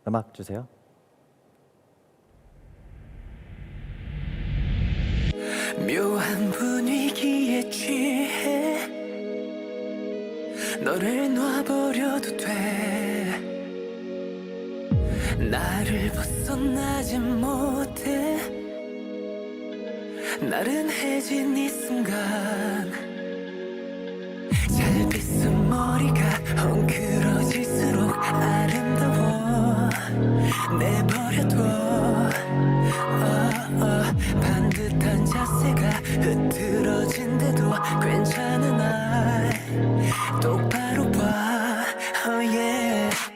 음악 주세요. 묘한 분위기에 취해 너를 놔버려도 돼. 나를 벗어나지 못해. 나른해진 이 순간 잘 빗은 머리가 헝클어질수록 아름다워. 내버려둬. 반듯한 자세가 흐트러진데도 괜찮은 날 똑바로 봐.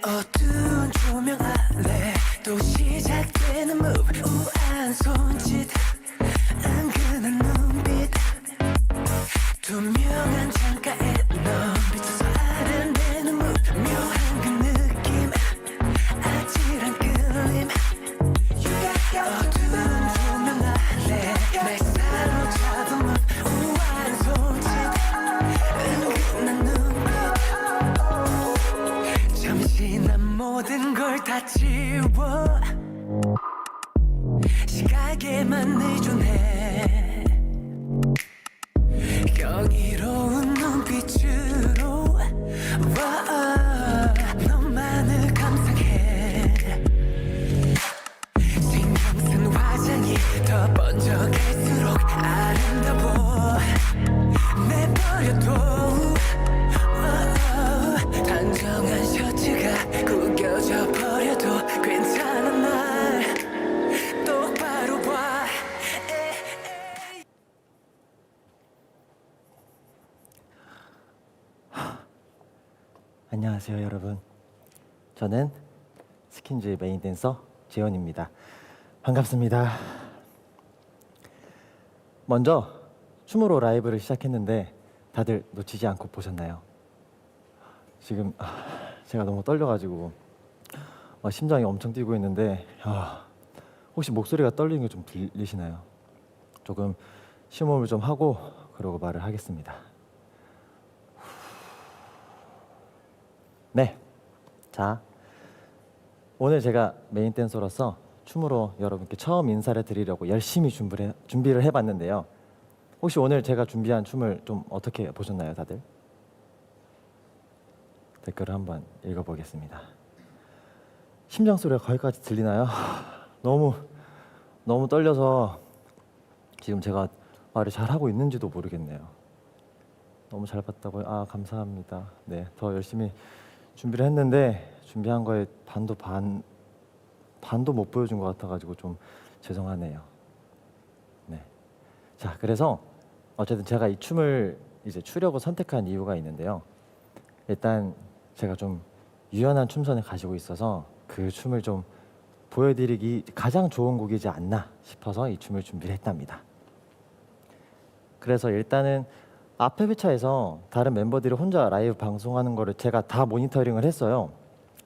어두운 조명 아래 또 시작되는 move. 우아한 손짓 은근한 눈빛 투명한 창가에 넌 비춰서 아른대는 move. 묘한 그 느낌 아찔한 끌림. 어두운 조명 아래 날 사로잡은 move. 우아한 손짓 은근한 눈빛 잠시 난 모든 걸 다 지워 시각에만 의존해. 경이로운 눈빛으로 너만을 감상해. 신경 쓴 화장이 더 번져갈수록 아름다워. 내버려둬. 단정한 셔츠가 구겨져 버려도 괜찮은 날 똑바로 봐. 안녕하세요 여러분. 저는 스킨즈의 메인 댄서 재현입니다. 반갑습니다. 먼저 춤으로 라이브를 시작했는데 다들 놓치지 않고 보셨나요? 지금 제가 너무 떨려가지고 심장이 엄청 뛰고 있는데 혹시 목소리가 떨리는 게 좀 들리시나요? 조금 심호흡을 좀 하고 그러고 말을 하겠습니다. 네, 자 오늘 제가 메인 댄서로서 춤으로 여러분께 처음 인사를 드리려고 열심히 준비를 해봤는데요. 혹시 오늘 제가 준비한 춤을 좀 어떻게 보셨나요, 다들? 댓글을 한번 읽어보겠습니다. 심장 소리가 거기까지 들리나요? 너무 떨려서 지금 제가 말을 잘하고 있는지도 모르겠네요. 너무 잘 봤다고요? 감사합니다. 네, 더 열심히 준비를 했는데 준비한 거에 반도 못 보여준 것 같아가지고 좀 죄송하네요. 네, 자 그래서 어쨌든 제가 이 춤을 이제 추려고 선택한 이유가 있는데요. 일단 제가 좀 유연한 춤선을 가지고 있어서 그 춤을 좀 보여드리기 가장 좋은 곡이지 않나 싶어서 이 춤을 준비를 했답니다. 그래서 일단은 앞에 회차에서 다른 멤버들이 혼자 라이브 방송하는 거를 제가 다 모니터링을 했어요.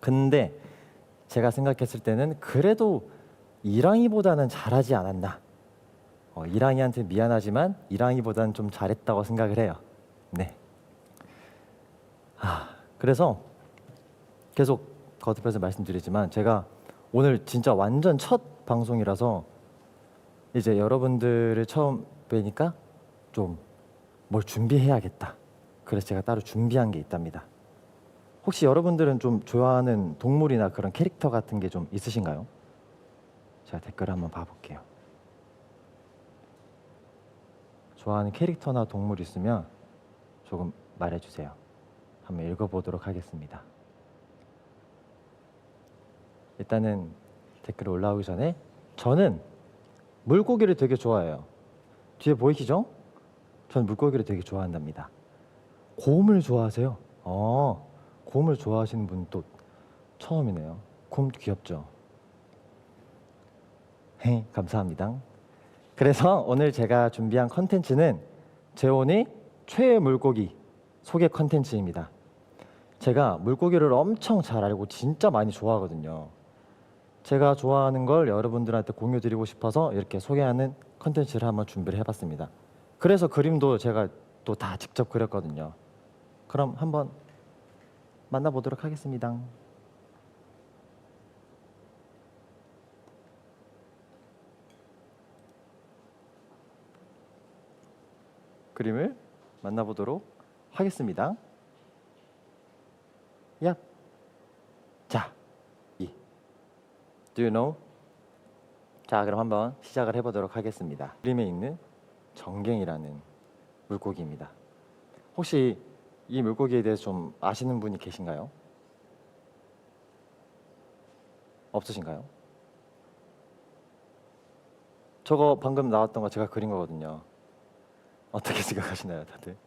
근데 제가 생각했을 때는 그래도 이랑이보다는 잘하지 않았나. 이랑이한테 미안하지만 이랑이보다는 좀 잘했다고 생각을 해요. 네. 그래서 계속 거듭해서 말씀드리지만 제가 오늘 진짜 완전 첫 방송이라서 이제 여러분들을 처음 뵈니까 좀 뭘 준비해야겠다. 그래서 제가 따로 준비한 게 있답니다. 혹시 여러분들은 좀 좋아하는 동물이나 그런 캐릭터 같은 게 좀 있으신가요? 제가 댓글을 한번 봐볼게요. 좋아하는 캐릭터나 동물 있으면 조금 말해주세요. 한번 읽어보도록 하겠습니다. 일단은 댓글 올라오기 전에 저는 물고기를 되게 좋아해요. 뒤에 보이시죠? 전 물고기를 되게 좋아한답니다. 곰을 좋아하세요? 곰을 좋아하시는 분 또 처음이네요. 곰 귀엽죠? 감사합니다. 그래서 오늘 제가 준비한 컨텐츠는 재원이 최애 물고기 소개 컨텐츠입니다. 제가 물고기를 엄청 잘 알고 진짜 많이 좋아하거든요. 제가 좋아하는 걸 여러분들한테 공유드리고 싶어서 이렇게 소개하는 컨텐츠를 한번 준비를 해봤습니다. 그래서 그림도 제가 또 다 직접 그렸거든요. 그럼 한번 만나보도록 하겠습니다. 그림을 만나보도록 하겠습니다. 야, 자, Do you know? 자, 그럼 한번 시작을 해보도록 하겠습니다. 그림에 있는 정갱이라는 물고기입니다. 혹시 이 물고기에 대해서 좀 아시는 분이 계신가요? 없으신가요? 저거 방금 나왔던 거 제가 그린 거거든요. 어떻게 생각하시나요, 다들?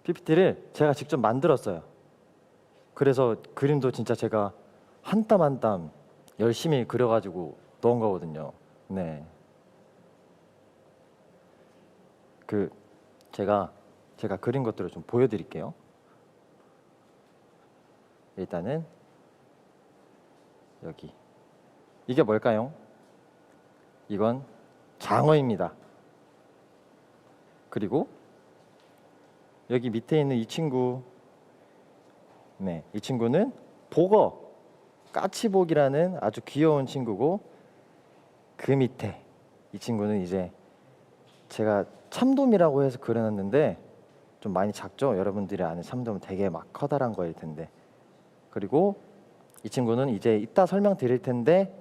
PPT를 제가 직접 만들었어요. 그래서 그림도 진짜 제가 한 땀 한 땀 열심히 그려가지고 넣은 거거든요. 네. 제가 그린 것들을 좀 보여드릴게요. 일단은 여기 이게 뭘까요? 이건 장어입니다. 그리고 여기 밑에 있는 이 친구, 네, 이 친구는 보거, 까치복이라는 아주 귀여운 친구고, 그 밑에 이 친구는 이제 제가 참돔이라고 해서 그려놨는데 좀 많이 작죠? 여러분들이 아는 참돔은 되게 막 커다란 거일 텐데. 그리고 이 친구는 이제 이따 설명드릴 텐데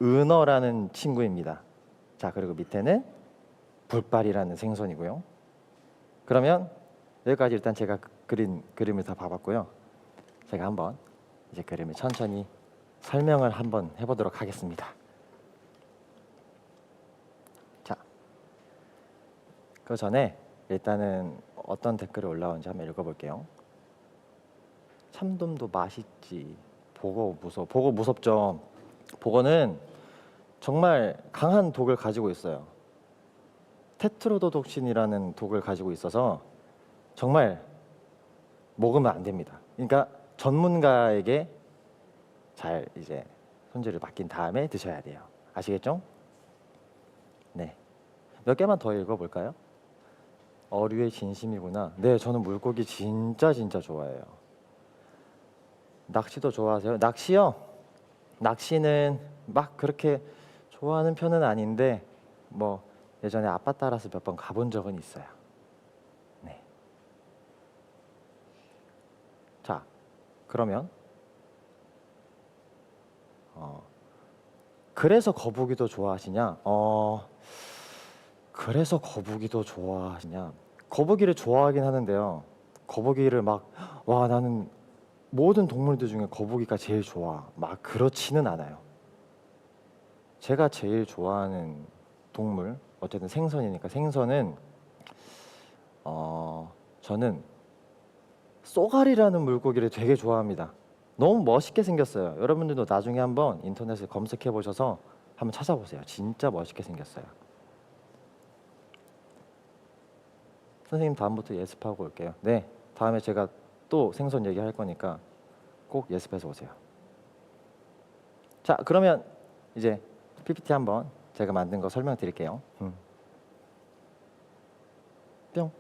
은어라는 친구입니다. 자, 그리고 밑에는 불발이라는 생선이고요. 그러면 여기까지 일단 제가 그린 그림을 다 봐봤고요. 제가 한번 이제 그림을 천천히 설명을 한번 해보도록 하겠습니다. 자, 그 전에 일단은 어떤 댓글이 올라온지 한번 읽어볼게요. 참돔도 맛있지. 보거 무서워. 보거 무섭죠. 보거는 정말 강한 독을 가지고 있어요. 테트로도독신이라는 독을 가지고 있어서 정말 먹으면 안 됩니다. 그러니까 전문가에게 잘 이제 손질을 맡긴 다음에 드셔야 돼요. 아시겠죠? 네. 몇 개만 더 읽어볼까요? 어류의 진심이구나. 네, 저는 물고기 진짜 좋아해요. 낚시도 좋아하세요? 낚시요? 낚시는 막 그렇게 좋아하는 편은 아닌데 뭐 예전에 아빠 따라서 몇 번 가본 적은 있어요. 네. 자, 그러면 그래서 거북이도 좋아하시냐? 그래서 거북이도 좋아하시냐? 거북이를 좋아하긴 하는데요. 거북이를 막 와 나는 모든 동물들 중에 거북이가 제일 좋아. 막 그렇지는 않아요. 제가 제일 좋아하는 동물, 어쨌든 생선이니까 생선은 저는 쏘가리라는 물고기를 되게 좋아합니다. 너무 멋있게 생겼어요. 여러분들도 나중에 한번 인터넷에 검색해 보셔서 한번 찾아보세요. 진짜 멋있게 생겼어요. 선생님 다음부터 예습하고 올게요. 네, 다음에 제가 또 생선 얘기할 거니까 꼭 예습해서 오세요. 자, 그러면 이제 PPT 한번 제가 만든 거 설명드릴게요. 뿅.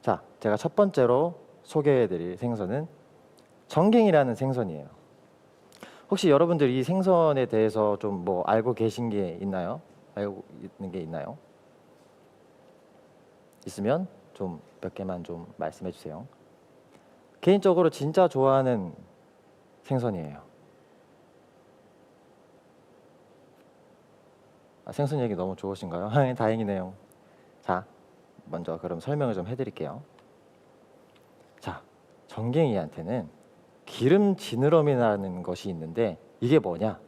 자, 제가 첫 번째로 소개해드릴 생선은 정갱이라는 생선이에요. 혹시 여러분들 이 생선에 대해서 좀 뭐 알고 계신 게 있나요? 알고 있는 게 있나요? 있으면 좀 몇 개만 좀 말씀해 주세요. 개인적으로 진짜 좋아하는 생선이에요. 생선 얘기 너무 좋으신가요? 다행이네요. 자, 먼저 그럼 설명을 좀 해드릴게요. 자, 정갱이한테는 기름 지느러미라는 것이 있는데 이게 뭐냐?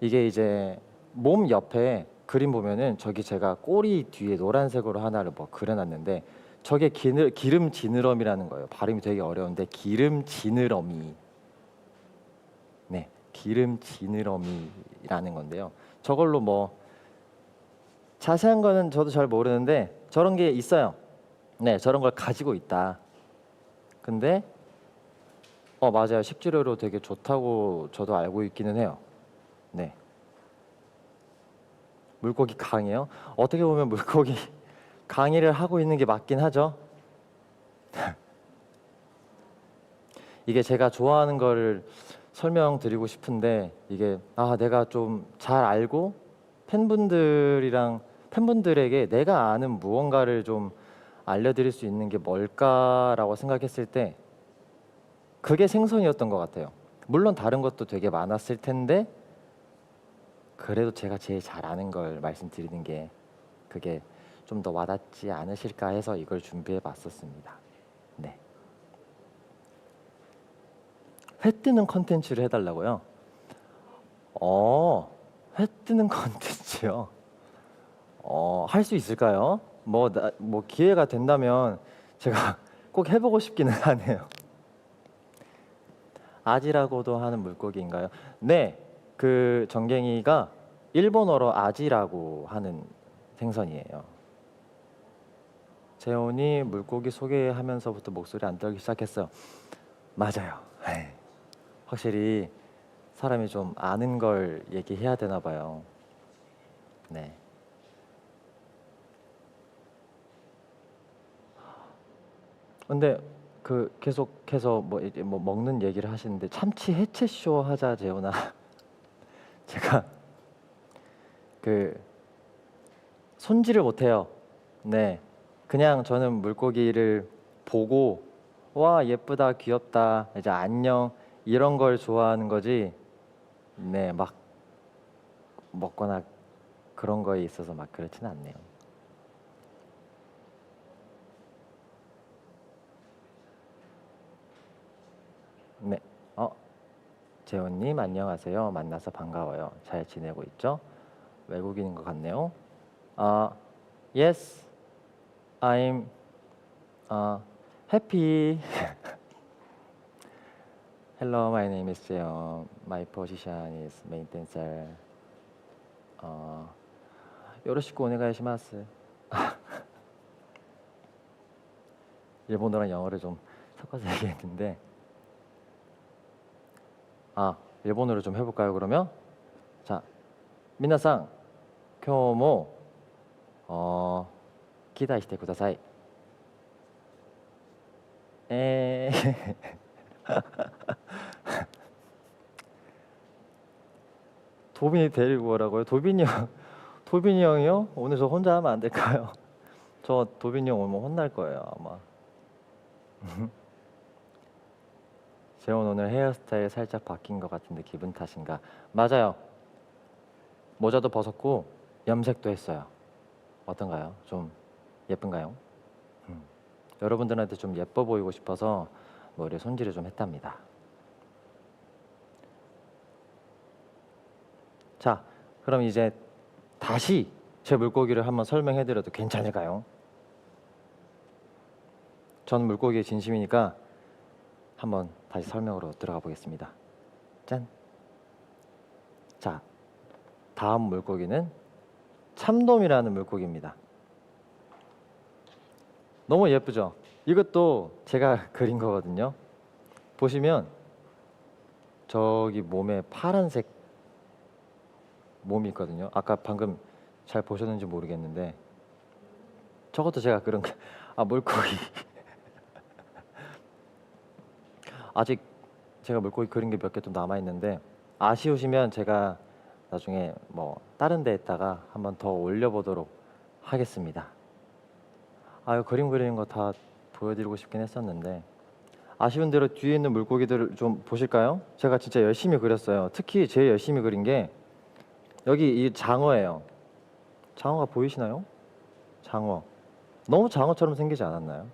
이게 이제 몸 옆에 그림 보면은 저기 제가 꼬리 뒤에 노란색으로 하나를 뭐 그려놨는데 저게 기름 지느러미라는 거예요. 발음이 되게 어려운데 기름 지느러미. 네, 기름 지느러미라는 건데요. 저걸로 뭐 자세한 거는 저도 잘 모르는데 저런 게 있어요. 네, 저런 걸 가지고 있다. 근데 맞아요. 식재료로 되게 좋다고 저도 알고 있기는 해요. 네. 물고기 강이에요? 어떻게 보면 물고기 강의를 하고 있는 게 맞긴 하죠. 이게 제가 좋아하는 거를 설명드리고 싶은데 이게 내가 좀 잘 알고 팬분들에게 내가 아는 무언가를 좀 알려드릴 수 있는 게 뭘까라고 생각했을 때 그게 생선이었던 것 같아요. 물론 다른 것도 되게 많았을 텐데 그래도 제가 제일 잘 아는 걸 말씀드리는 게 그게 좀 더 와닿지 않으실까 해서 이걸 준비해 봤었습니다. 네. 회 뜨는 컨텐츠를 해달라고요? 회 뜨는 컨텐츠요? 할 수 있을까요? 뭐 기회가 된다면 제가 꼭 해보고 싶기는 하네요. 아지라고도 하는 물고기인가요? 네, 그 정갱이가 일본어로 아지라고 하는 생선이에요. 재원이 물고기 소개하면서부터 목소리 안 떨기 시작했어요. 맞아요. 에이, 확실히 사람이 좀 아는 걸 얘기해야 되나 봐요. 네. 근데 그 계속해서 이제 먹는 얘기를 하시는데 참치 해체쇼 하자 재훈아. 제가 그 손질을 못해요. 네, 그냥 저는 물고기를 보고 와 예쁘다 귀엽다 이제 안녕 이런 걸 좋아하는 거지. 네, 막 먹거나 그런 거에 있어서 막 그렇지는 않네요. 네, 재훈님 안녕하세요. 만나서 반가워요. 잘 지내고 있죠? 외국인인 것 같네요. Yes, I'm happy. Hello, my name is Jeon. My position is main dancer. 요로시코 오네가이시마스. 일본어랑 영어를 좀 섞어서 얘기했는데 일본어로 좀 해볼까요 그러면? 자, 미나상, 今日も 期待してください. 도빈이 데리고 오라고요? 도빈이 형이요? 오늘 저 혼자 하면 안 될까요? 저 도빈이 형 오면 혼날 거예요 아마. 재원 오늘 헤어스타일 살짝 바뀐 것 같은데 기분 탓인가? 맞아요. 모자도 벗었고 염색도 했어요. 어떤가요? 좀 예쁜가요? 여러분들한테 좀 예뻐 보이고 싶어서 머리에 손질을 좀 했답니다. 자, 그럼 이제 다시 제 물고기를 한번 설명해드려도 괜찮을까요? 전 물고기의 진심이니까 한번 다시 설명으로 들어가 보겠습니다. 짠! 자, 다음 물고기는 참돔이라는 물고기입니다. 너무 예쁘죠? 이것도 제가 그린 거거든요. 보시면 저기 몸에 파란색 몸이 있거든요. 아까 방금 잘 보셨는지 모르겠는데 저것도 제가 그런 물고기 아직 제가 물고기 그린 게 몇 개 좀 남아 있는데 아쉬우시면 제가 나중에 다른 데에다가 한번 더 올려보도록 하겠습니다. 그림 그리는 거 다 보여드리고 싶긴 했었는데 아쉬운 대로 뒤에 있는 물고기들을 좀 보실까요? 제가 진짜 열심히 그렸어요. 특히 제일 열심히 그린 게 여기 이 장어예요. 장어가 보이시나요? 장어. 너무 장어처럼 생기지 않았나요?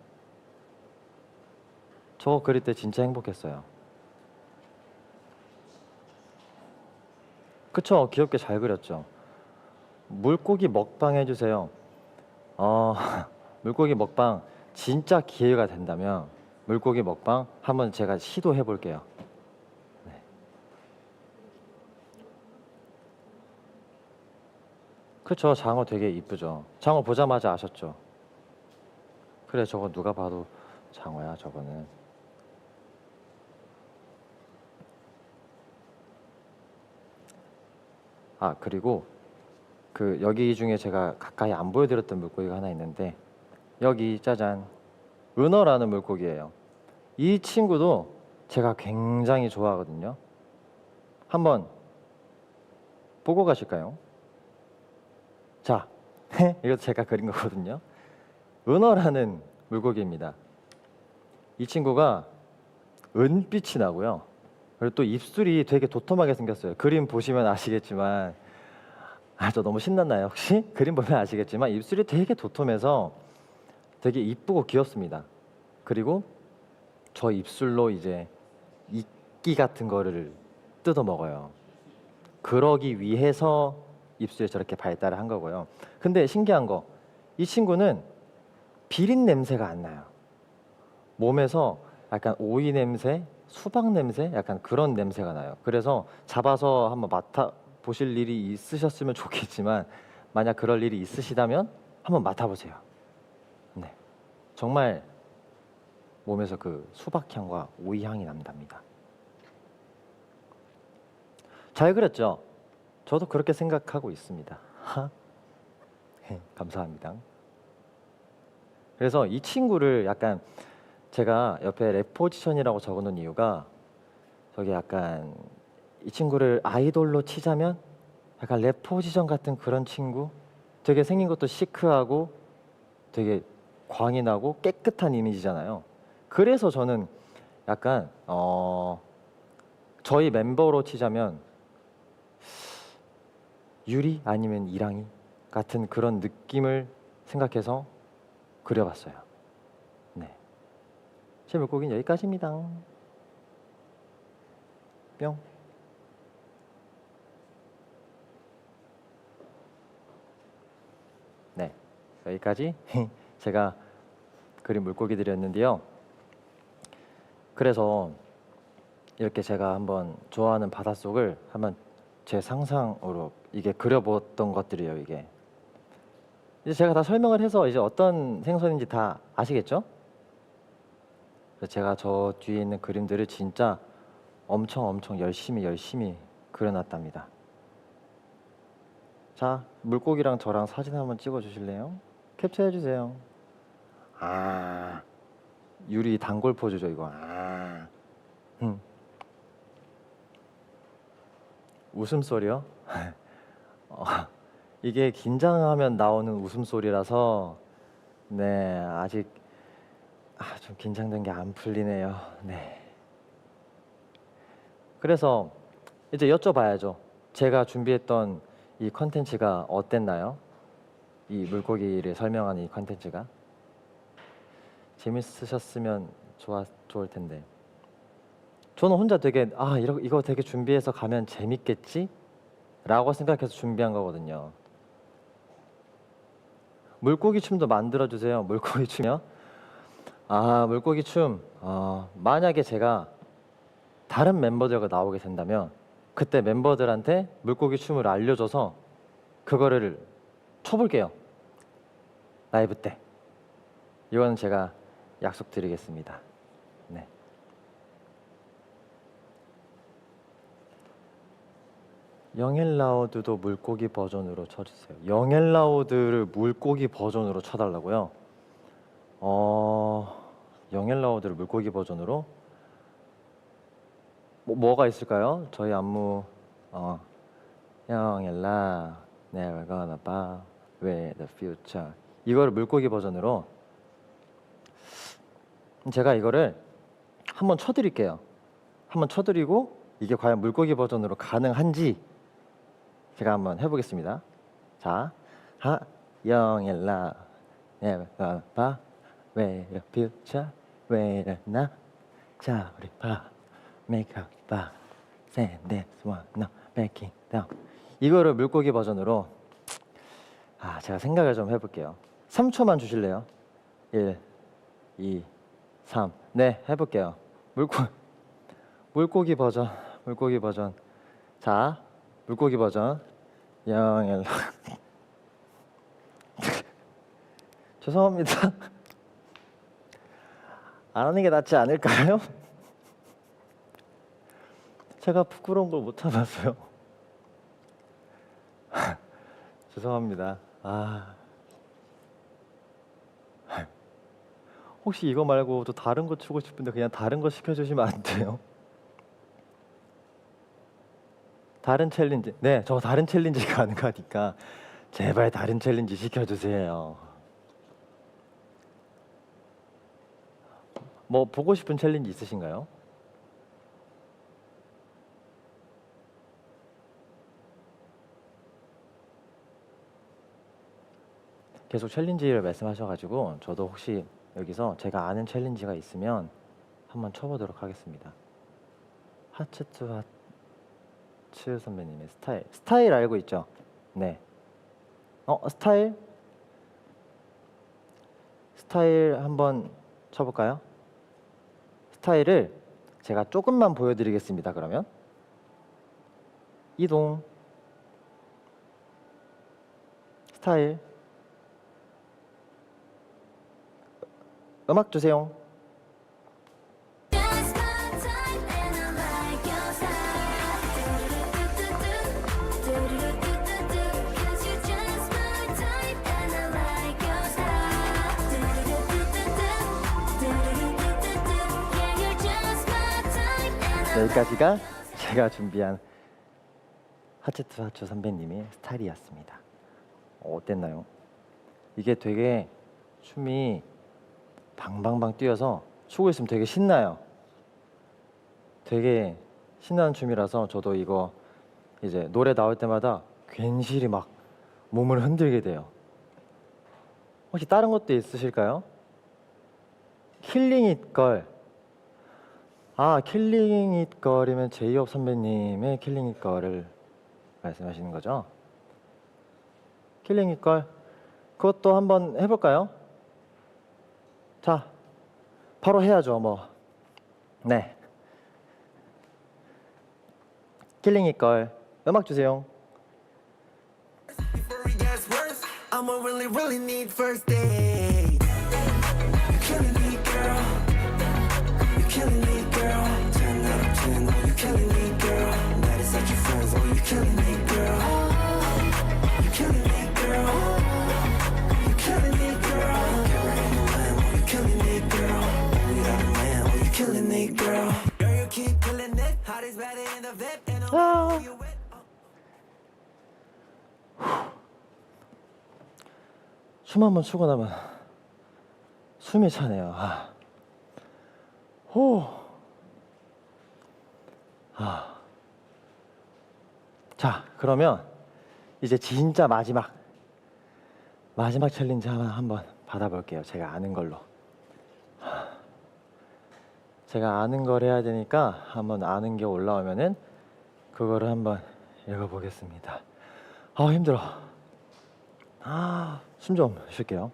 저거 그릴 때 진짜 행복했어요. 그쵸? 귀엽게 잘 그렸죠? 물고기 먹방 해주세요. 물고기 먹방 진짜 기회가 된다면 물고기 먹방 한번 제가 시도해 볼게요. 네. 그쵸? 장어 되게 이쁘죠? 장어 보자마자 아셨죠? 그래, 저거 누가 봐도 장어야 저거는. 그리고 여기 중에 제가 가까이 안 보여드렸던 물고기가 하나 있는데 여기 짜잔, 은어라는 물고기예요. 이 친구도 제가 굉장히 좋아하거든요. 한번 보고 가실까요? 자, 이것도 제가 그린 거거든요. 은어라는 물고기입니다. 이 친구가 은빛이 나고요. 그리고 또 입술이 되게 도톰하게 생겼어요. 그림 보시면 아시겠지만, 저 너무 신났나요 혹시? 그림 보면 아시겠지만 입술이 되게 도톰해서 되게 이쁘고 귀엽습니다. 그리고 저 입술로 이제 이끼 같은 거를 뜯어 먹어요. 그러기 위해서 입술이 저렇게 발달을 한 거고요. 근데 신기한 거, 이 친구는 비린 냄새가 안 나요. 몸에서 약간 오이 냄새, 수박 냄새, 약간 그런 냄새가 나요. 그래서 잡아서 한번 맡아 보실 일이 있으셨으면 좋겠지만 만약 그럴 일이 있으시다면 한번 맡아보세요. 네, 정말 몸에서 그 수박 향과 오이 향이 난답니다. 잘 그렸죠? 저도 그렇게 생각하고 있습니다. 감사합니다. 그래서 이 친구를 약간 제가 옆에 랩 포지션이라고 적어놓은 이유가 저기 약간 이 친구를 아이돌로 치자면 약간 랩 포지션 같은 그런 친구, 되게 생긴 것도 시크하고 되게 광이 나고 깨끗한 이미지잖아요. 그래서 저는 약간 저희 멤버로 치자면 유리 아니면 이랑이 같은 그런 느낌을 생각해서 그려봤어요. 네, 제 물고기는 여기까지입니다. 뿅. 네, 여기까지 제가 그린 물고기들이었는데요. 그래서 이렇게 제가 한번 좋아하는 바닷속을 한번 제 상상으로 이게 그려보았던 것들이에요. 이게 이제 제가 다 설명을 해서 이제 어떤 생선인지 다 아시겠죠? 그래서 제가 저 뒤에 있는 그림들을 진짜 엄청 열심히 그려놨답니다. 자, 물고기랑 저랑 사진 한번 찍어 주실래요? 캡처해 주세요. 유리 단골 포즈죠 이거. 웃음소리요? 이게 긴장하면 나오는 웃음소리라서 네, 아직 좀 긴장된 게 안 풀리네요. 네. 그래서 이제 여쭤봐야죠. 제가 준비했던 이 컨텐츠가 어땠나요? 이 물고기를 설명하는 이 컨텐츠가 재밌으셨으면 좋을 텐데. 저는 혼자 되게 이거 되게 준비해서 가면 재밌겠지? 라고 생각해서 준비한 거거든요. 물고기 춤도 만들어 주세요. 물고기 춤이요? 물고기 춤. 만약에 제가 다른 멤버들과 나오게 된다면 그때 멤버들한테 물고기 춤을 알려줘서 그거를 춰볼게요. 라이브 때. 이거는 제가 약속드리겠습니다. 네. 영엘라우드도 물고기 버전으로 쳐주세요. 영엘라우드를 물고기 버전으로 쳐달라고요? 영엘라우드를 물고기 버전으로? 뭐가 있을까요? 저희 안무 영엘라 Never gonna bow with the future, 이거를 물고기 버전으로 제가 이거를 한번 쳐드릴게요. 한번 쳐드리고 이게 과연 물고기 버전으로 가능한지 제가 한번 해보겠습니다. 자, 영엘라 Never gonna bow with the future, with now. 자, 우리 make up 봐, say this one, no backing down. 이거를 물고기 버전으로 제가 생각을 좀 해볼게요. 3초만 주실래요? 1, 2, 3. 네, 해볼게요. 물고기 버전. 자, 물고기 버전. 영엘. 죄송합니다. 안 하는 게 낫지 않을까요? 제가 부끄러운 걸 못 참았어요. 죄송합니다. 혹시 이거 말고 또 다른 거 추고 싶은데 그냥 다른 거 시켜주시면 안 돼요? 다른 챌린지. 네, 저 다른 챌린지 가능하니까 제발 다른 챌린지 시켜주세요. 뭐 보고 싶은 챌린지 있으신가요? 계속 챌린지를 말씀하셔가지고 저도 혹시 여기서 제가 아는 챌린지가 있으면 한번 쳐보도록 하겠습니다. 하츠투 하츠 선배님의 스타일 알고 있죠? 네. 스타일 한번 쳐볼까요? 스타일을 제가 조금만 보여드리겠습니다. 그러면 이동 스타일 음악 주세요. 여기까지가 제가 준비한 하츠투 하츠 선배님의 스타일이었습니다. 어땠나요? 이게 되게 춤이 방방방 뛰어서 추고 있으면 되게 신나요. 되게 신나는 춤이라서 저도 이거 이제 노래 나올 때마다 괜시리 막 몸을 흔들게 돼요. 혹시 다른 것도 있으실까요? 킬링 잇 걸. 킬링 잇 걸이면 제이홉 선배님의 킬링 잇 걸을 말씀하시는 거죠? 킬링 잇 걸. 그것도 한번 해볼까요? 자, 바로 해야죠, 뭐. 네. 킬링 잇 걸. 음악 주세요. Before we get worse, I'ma really need first aid. You're killing me, girl. You're killing me, girl. 10 out of 10, oh, you're killing me, girl. That is such your friends, oh, you're killing me, girl. You're killing me, girl. You're killing me, girl. Carry on the lamb, oh, you're killing me, girl. We got a man, oh, you're killing me, girl. Girl, you keep killing it. Hot is better in the vet, and I'm you wet. 춤 한번 추고 나면 숨이 차네요. 자, 그러면 이제 진짜 마지막 챌린지 하나 한번 받아볼게요. 제가 아는 걸로. 제가 아는 걸 해야 되니까 한번 아는 게 올라오면은 그거를 한번 읽어보겠습니다. 힘들어. 숨 좀 쉴게요.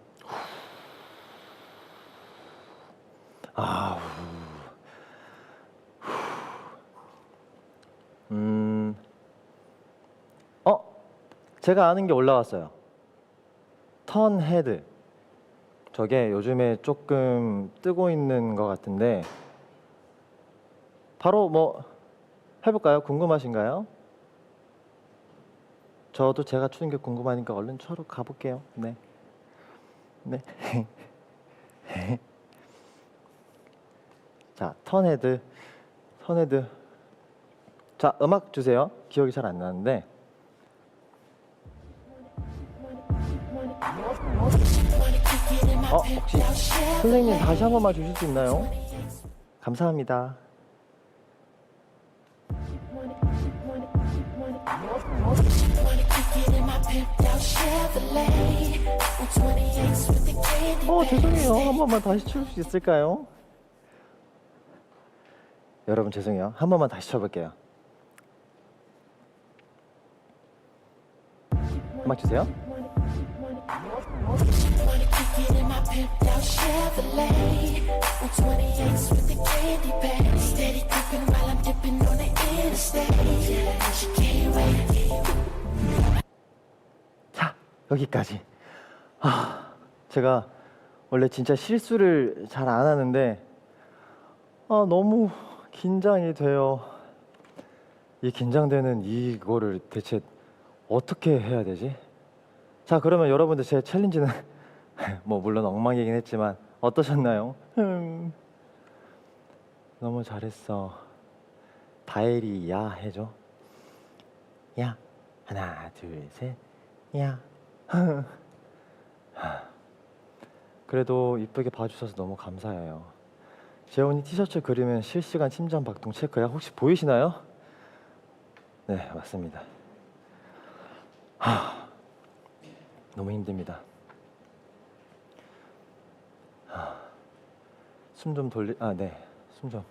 제가 아는 게 올라왔어요. 턴 헤드. 저게 요즘에 조금 뜨고 있는 것 같은데 바로 뭐 해볼까요? 궁금하신가요? 저도 제가 추는 게 궁금하니까 얼른 추러 가볼게요. 네. 자, 턴헤드. 자, 음악 주세요. 기억이 잘 안 나는데. 혹시 선생님 다시 한 번만 주실 수 있나요? 감사합니다. 죄송해요. 한 번만 다시 출 수 있을까요? 여러분 죄송해요. 한 번만 다시 쳐볼게요. 음악 주세요. 자, 여기까지. 제가 원래 진짜 실수를 잘 안 하는데 너무 긴장이 돼요. 이 긴장되는 이거를 대체 어떻게 해야 되지? 자, 그러면 여러분들 제 챌린지는 뭐 물론 엉망이긴 했지만 어떠셨나요? 너무 잘했어. 다엘이 야 해줘. 야, 하나 둘 셋. 야, 그래도 이쁘게 봐주셔서 너무 감사해요. 재훈이 티셔츠 그리면 실시간 심장 박동 체크야. 혹시 보이시나요? 네, 맞습니다. 너무 힘듭니다. 숨 좀 네, 숨 좀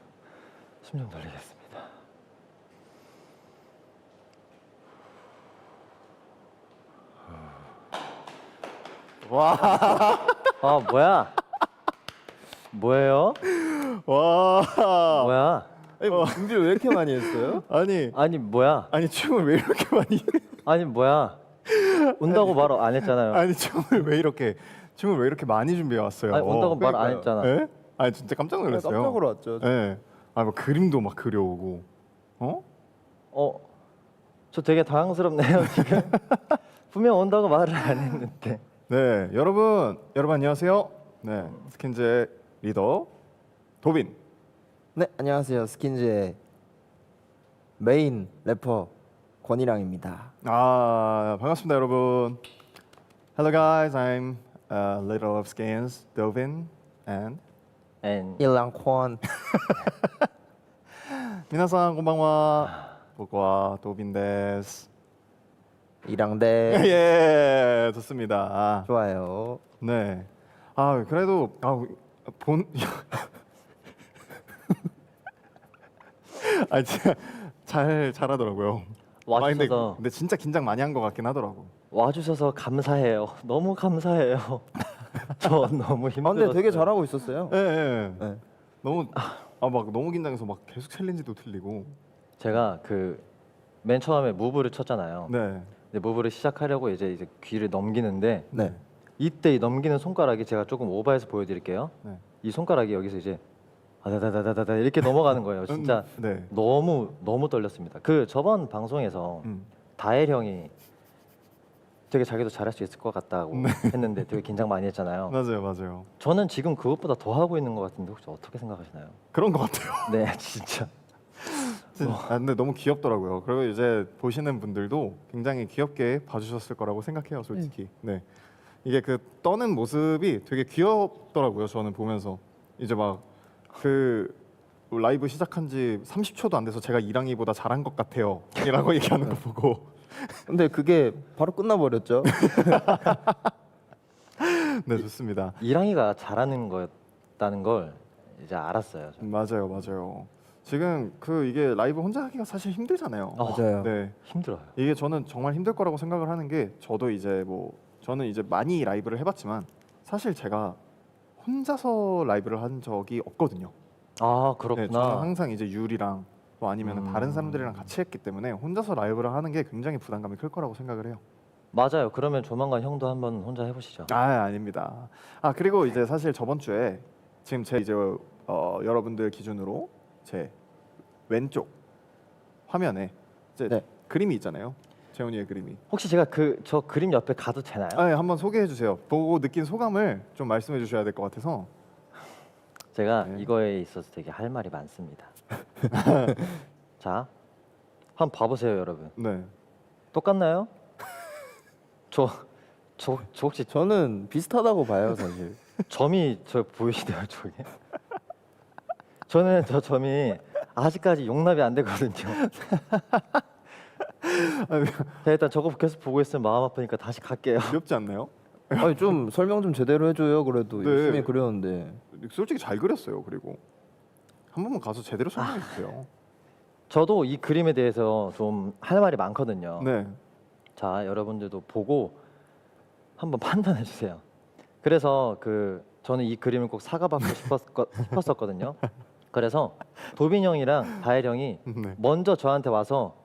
돌리겠습니다. 와. 아, 뭐야? 뭐예요? 와. 뭐야? 아니, 뭐 준비를 왜 이렇게 많이 했어요? 아니 뭐야? 아니 춤을 왜 이렇게 많이 아니 뭐야? 온다고 말 안 했잖아요. 아니 춤을 왜 이렇게 많이 준비해 왔어요? 아니 온다고 말 안 했잖아. 예? 아니 진짜 깜짝 놀랐어요. 깜짝으로 왔죠. 예. 아뭐 그림도 막 그려오고. 저 되게 당황스럽네요 지금. 분명 온다고 말을 안 했는데. 네, 여러분 안녕하세요. 네, 스킨즈의 리더 도빈. 네, 안녕하세요. 스킨즈의 메인 래퍼 권희랑입니다. 아, 반갑습니다, 여러분. Hello guys, I'm Little of Skins, Dovin, and 일랑권. 미나상 곤방와.僕は 도빈 데스. 이랑대. 예, 좋습니다. 좋아요. 네. 아, 그래도 아, 진짜 잘하더라고요. 와주셔서 근데 진짜 긴장 많이 한 것 같긴 하더라고. 와주셔서 감사해요. 너무 감사해요. 저 너무 힘들었어요. 근데 되게 잘하고 있었어요. 예, 예. 네. 너무 막 너무 긴장해서 막 계속 챌린지도 틀리고. 제가 맨 처음에 무브를 쳤잖아요. 네. 근데 무브를 시작하려고 이제 귀를 넘기는데 네. 이때 이 넘기는 손가락이 제가 조금 오버해서 보여드릴게요. 네. 이 손가락이 여기서 이제 아다다다다다 이렇게 넘어가는 거예요. 진짜 네. 너무 떨렸습니다. 저번 방송에서 다엘 형이 되게 자기도 잘할 수 있을 것 같다고 했는데 되게 긴장 많이 했잖아요. 맞아요. 저는 지금 그것보다 더 하고 있는 것 같은데 혹시 어떻게 생각하시나요? 그런 것 같아요. 네, 진짜. 근데 너무 귀엽더라고요. 그리고 이제 보시는 분들도 굉장히 귀엽게 봐주셨을 거라고 생각해요, 솔직히. 네. 이게 떠는 모습이 되게 귀엽더라고요. 저는 보면서 이제 막 라이브 시작한 지 30초도 안 돼서 제가 이랑이보다 잘한 것 같아요.이라고 얘기하는 거 보고. 근데 그게 바로 끝나버렸죠. 네, 좋습니다. 이랑이가 잘하는 거였다는 걸 이제 알았어요. 저는. 맞아요. 지금 이게 라이브 혼자 하기가 사실 힘들잖아요. 맞아요. 네. 힘들어요. 이게 저는 정말 힘들 거라고 생각을 하는 게 저도 저는 이제 많이 라이브를 해봤지만 사실 제가 혼자서 라이브를 한 적이 없거든요. 아 네, 그렇구나. 저는 항상 이제 유리랑 또 아니면 다른 사람들이랑 같이 했기 때문에 혼자서 라이브를 하는 게 굉장히 부담감이 클 거라고 생각을 해요. 맞아요. 그러면 조만간 형도 한번 혼자 해보시죠. 아닙니다. 그리고 이제 사실 저번 주에 지금 제 이제 여러분들 기준으로 제 왼쪽 화면에 이제 네. 그림이 있잖아요. 재훈이의 그림이. 혹시 제가 저 그림 옆에 가도 되나요? 네, 한번 소개해 주세요. 보고 느낀 소감을 좀 말씀해 주셔야 될 것 같아서. 제가 네. 이거에 있어서 되게 할 말이 많습니다. 자, 한번 봐보세요, 여러분. 네. 똑같나요? 저 혹시 저는 비슷하다고 봐요, 사실. 점이 보이시나요, 저게? 저는 저 점이 아직까지 용납이 안 되거든요. 자, 일단 저거 계속 보고 있으면 마음 아프니까 다시 갈게요. 귀엽지 않나요? 아니 좀 설명 좀 제대로 해줘요. 그래도 네. 열심히 그렸는데. 솔직히 잘 그렸어요. 그리고 한 번만 가서 제대로 설명해 주세요. 저도 이 그림에 대해서 좀 할 말이 많거든요. 네. 자, 여러분들도 보고 한번 판단해 주세요. 그래서 저는 이 그림을 꼭 사과받고 싶었었거든요. 그래서 도빈 형이랑 다엘 형이 네. 먼저 저한테 와서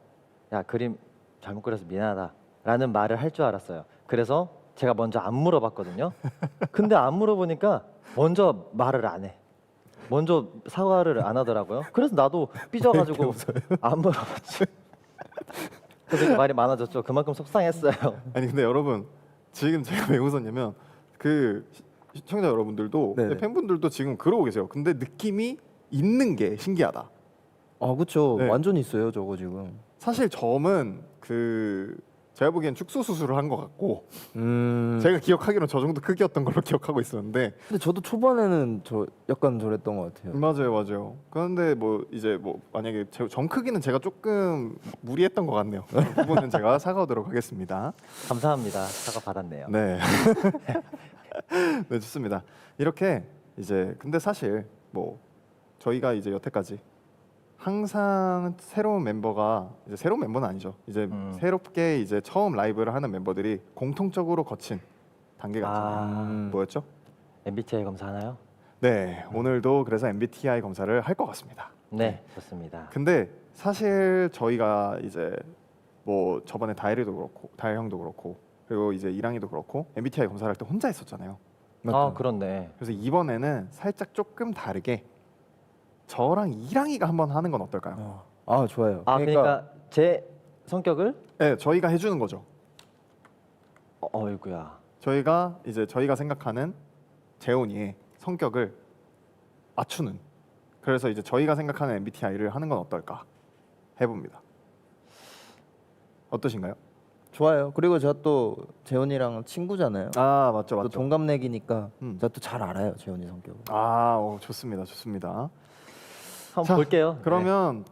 야, 그림 잘못 그려서 미안하다라는 말을 할 줄 알았어요. 그래서 제가 먼저 안 물어봤거든요. 근데 안 물어보니까 먼저 말을 안 해. 먼저 사과를 안 하더라고요. 그래서 나도 삐져가지고 안 물어봤지. 그래서 말이 많아졌죠. 그만큼 속상했어요. 아니 근데 여러분 지금 제가 왜 웃었냐면 시청자 여러분들도 네네. 팬분들도 지금 그러고 계세요. 근데 느낌이 있는 게 신기하다. 아 그렇죠. 네. 완전 있어요, 저거 지금. 사실 점은 제가 보기엔 축소 수술을 한 것 같고 음. 제가 기억하기로는 저 정도 크기였던 걸로 기억하고 있었는데 근데 저도 초반에는 저 약간 저랬던 것 같아요. 맞아요. 그런데 뭐 이제 뭐 만약에 정 크기는 제가 조금 무리했던 것 같네요. 그 부분은 제가 사과하도록 하겠습니다. 감사합니다. 사과 받았네요. 네. 네, 좋습니다. 이렇게 이제 근데 사실 뭐 저희가 이제 여태까지 항상 새로운 멤버가 이제 새로운 멤버는 아니죠. 이제 새롭게 이제 처음 라이브를 하는 멤버들이 공통적으로 거친 단계가 있잖아요. 뭐였죠? MBTI 검사 하나요? 네, 오늘도 그래서 MBTI 검사를 할 것 같습니다. 네, 좋습니다. 근데 사실 저희가 이제 뭐 저번에 다혜리도 그렇고 다혜 형도 그렇고 그리고 이제 이랑이도 그렇고 MBTI 검사를 할 때 혼자 했었잖아요. 아, 그렇네. 그래서 이번에는 살짝 조금 다르게 저랑 이랑이가 한번 하는 건 어떨까요? 아 좋아요. 아, 그러니까 제 성격을 네, 저희가 해주는 거죠. 어이구야. 저희가 이제 저희가 생각하는 재훈이의 성격을 맞추는. 그래서 이제 저희가 생각하는 MBTI를 하는 건 어떨까 해봅니다. 어떠신가요? 좋아요. 그리고 제가 또 재훈이랑 친구잖아요. 아 맞죠 또 맞죠. 동갑내기니까 음. 제가 또 잘 알아요 재훈이 성격을. 아 좋습니다 좋습니다. 한번 자, 볼게요. 네. 그러면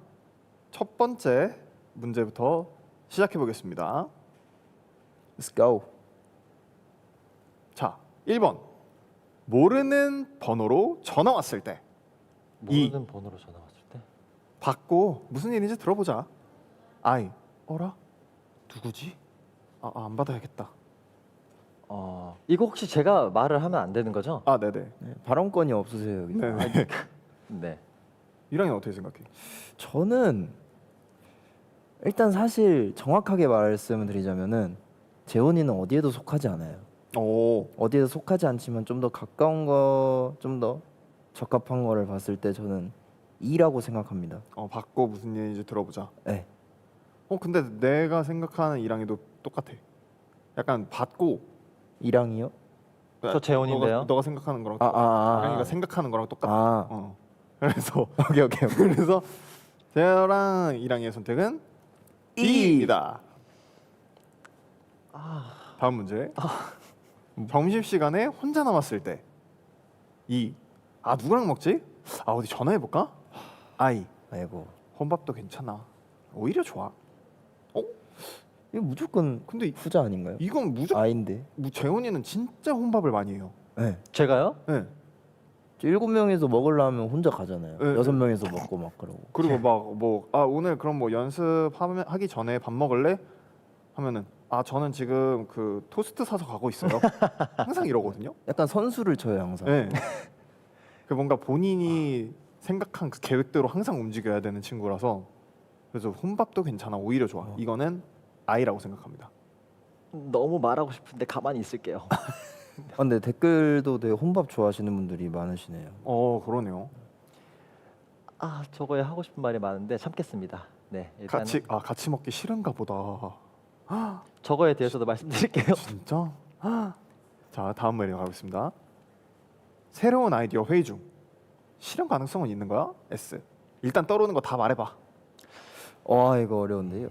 첫 번째 문제부터 시작해 보겠습니다. Let's go. 자, 1번. 모르는 번호로 전화 왔을 때 모르는 번호로 전화 왔을 때. 받고 무슨 일인지 들어보자. 아이, 어라? 누구지? 안 받아야겠다. 이거 혹시 제가 말을 하면 안 되는 거죠? 아, 네네. 네, 발언권이 없으세요. 여기. 네네. 네. 유랑이 어떻게 생각해? 저는 일단 사실 정확하게 말씀을 드리자면은 재훈이는 어디에도 속하지 않아요. 오, 어디에도 속하지 않지만 좀 더 가까운 거, 좀 더 적합한 거를 봤을 때 저는 E라고 생각합니다. 받고 무슨 일인지 들어보자. 네. 근데 내가 생각하는 이랑이도 똑같아. 약간 받고 E랑이요? 저 재훈인데요. 너가 생각하는 거랑 이랑이가 생각하는 거랑 똑같아. 아, 그래서 오케이. 그래서 저랑 이랑이의 선택은 E입니다. 다음 문제. 점심 시간에 혼자 남았을 때 E. 누구랑 먹지? 어디 전화해 볼까? I. 아이고. 혼밥도 괜찮아. 오히려 좋아. 이거 무조건 근데 후자 아닌가요? 이건 무조건 I인데. 재훈이는 진짜 혼밥을 많이 해요. 네. 제가요? 네. 7명에서 먹으려면 혼자 가잖아요. 네, 6명에서 먹고 막 그러고. 그리고 막 뭐 오늘 그럼 뭐 연습하기 전에 밥 먹을래? 하면은 저는 지금 그 토스트 사서 가고 있어요. 항상 이러거든요. 약간 선수를 쳐요 항상. 네. 그 뭔가 본인이 생각한 그 계획대로 항상 움직여야 되는 친구라서 그래서 혼밥도 괜찮아. 오히려 좋아. 이거는 I라고 생각합니다. 너무 말하고 싶은데 가만히 있을게요. 근데 댓글도 되게 혼밥 좋아하시는 분들이 많으시네요. 그러네요. 저거에 하고 싶은 말이 많은데 참겠습니다. 네, 일단 같이 먹기 싫은가 보다. 저거에 대해서도 말씀드릴게요. 진짜? 자, 다음 메뉴 가겠습니다. 새로운 아이디어 회의 중. 실현 가능성은 있는 거야? S. 일단 떠오르는 거 다 말해봐. 와 이거 어려운데요.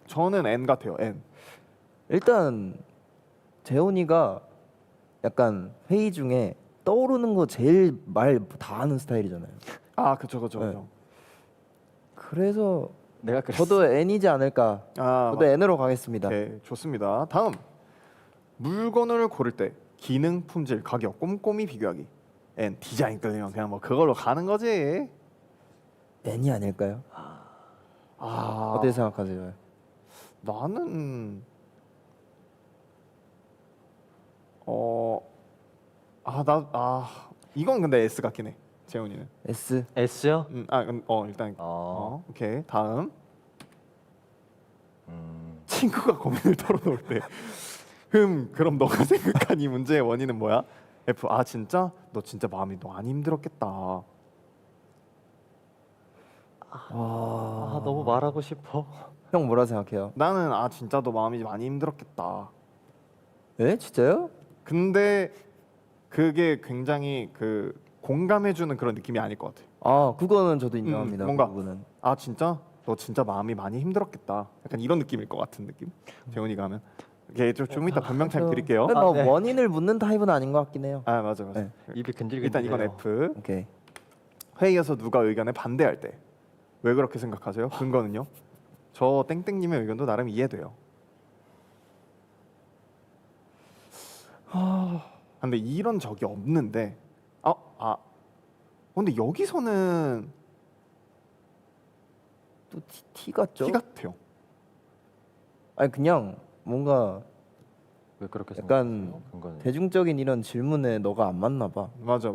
저는 N 같아요. N. 일단 재훈이가 약간 회의 중에 떠오르는 거 제일 말 다 하는 스타일이잖아요. 그쵸. 그래서 내가 그랬어. 저도 N이지 않을까. 저도 N으로 가겠습니다. 네, 좋습니다. 다음. 물건을 고를 때 기능, 품질, 가격 꼼꼼히 비교하기. N. 디자인 끌리면 그냥 뭐 그걸로 가는 거지. N이 아닐까요? 어떻게 생각하세요? 나는 이건 근데 S 같긴 해. 재훈이는. S. S요? 일단 어. 오케이. 다음. 친구가 고민을 털어놓을 때 그럼 너가 생각한 이 문제의 원인은 뭐야? F. 진짜? 너 진짜 마음이 너 안 힘들었겠다. 너무 말하고 싶어. 형 뭐라 생각해요? 나는 진짜 너 마음이 많이 힘들었겠다. 네? 진짜요? 근데 그게 굉장히 공감해주는 그런 느낌이 아닐 것 같아. 그거는 저도 인정합니다. 뭔가 그 부분은. 진짜? 너 진짜 마음이 많이 힘들었겠다. 약간 이런 느낌일 것 같은 느낌. 재훈이가 하면 이게 좀 이따 변명 타임 드릴게요. 근데 뭐 네. 원인을 묻는 타입은 아닌 것 같긴 해요. 아 맞아. 네. 입이 근질근질. 일단 이건 F. 오케이. 회의에서 누가 의견에 반대할 때 왜 그렇게 생각하세요? 근거는요? 저 땡땡님의 의견도 나름 이해돼요. 근데 이런 적이 없는데 근데 여기서는 또 T 같죠? T 같아요. 아니 그냥 뭔가 왜 그렇게 약간 생각해요? 근거는. 대중적인 이런 질문에 너가 안 맞나 봐. 맞아.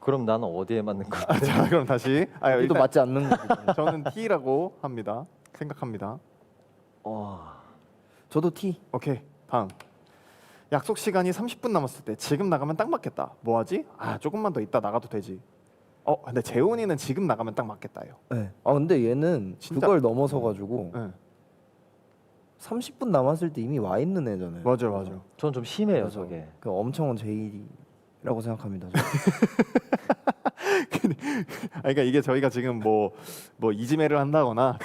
그럼 나는 어디에 맞는 거야? 자 그럼 다시 또 일단 맞지 않는 거. 저는 T라고 합니다. 생각합니다. 와. 저도 T. 오케이 다음 약속 시간이 30분 남았을 때 지금 나가면 딱 맞겠다. 뭐 하지? 조금만 더 있다 나가도 되지. 근데 재훈이는 지금 나가면 딱 맞겠다요. 네. 아 근데 얘는 진짜- 그걸 넘어서 가지고 네. 30분 남았을 때 이미 와 있는 애잖아요. 맞아. 저는 좀 심해요, 그래서 저게. 그 엄청은 제일이라고 생각합니다. 저는. 그러니까 이게 저희가 지금 뭐 이지매를 한다거나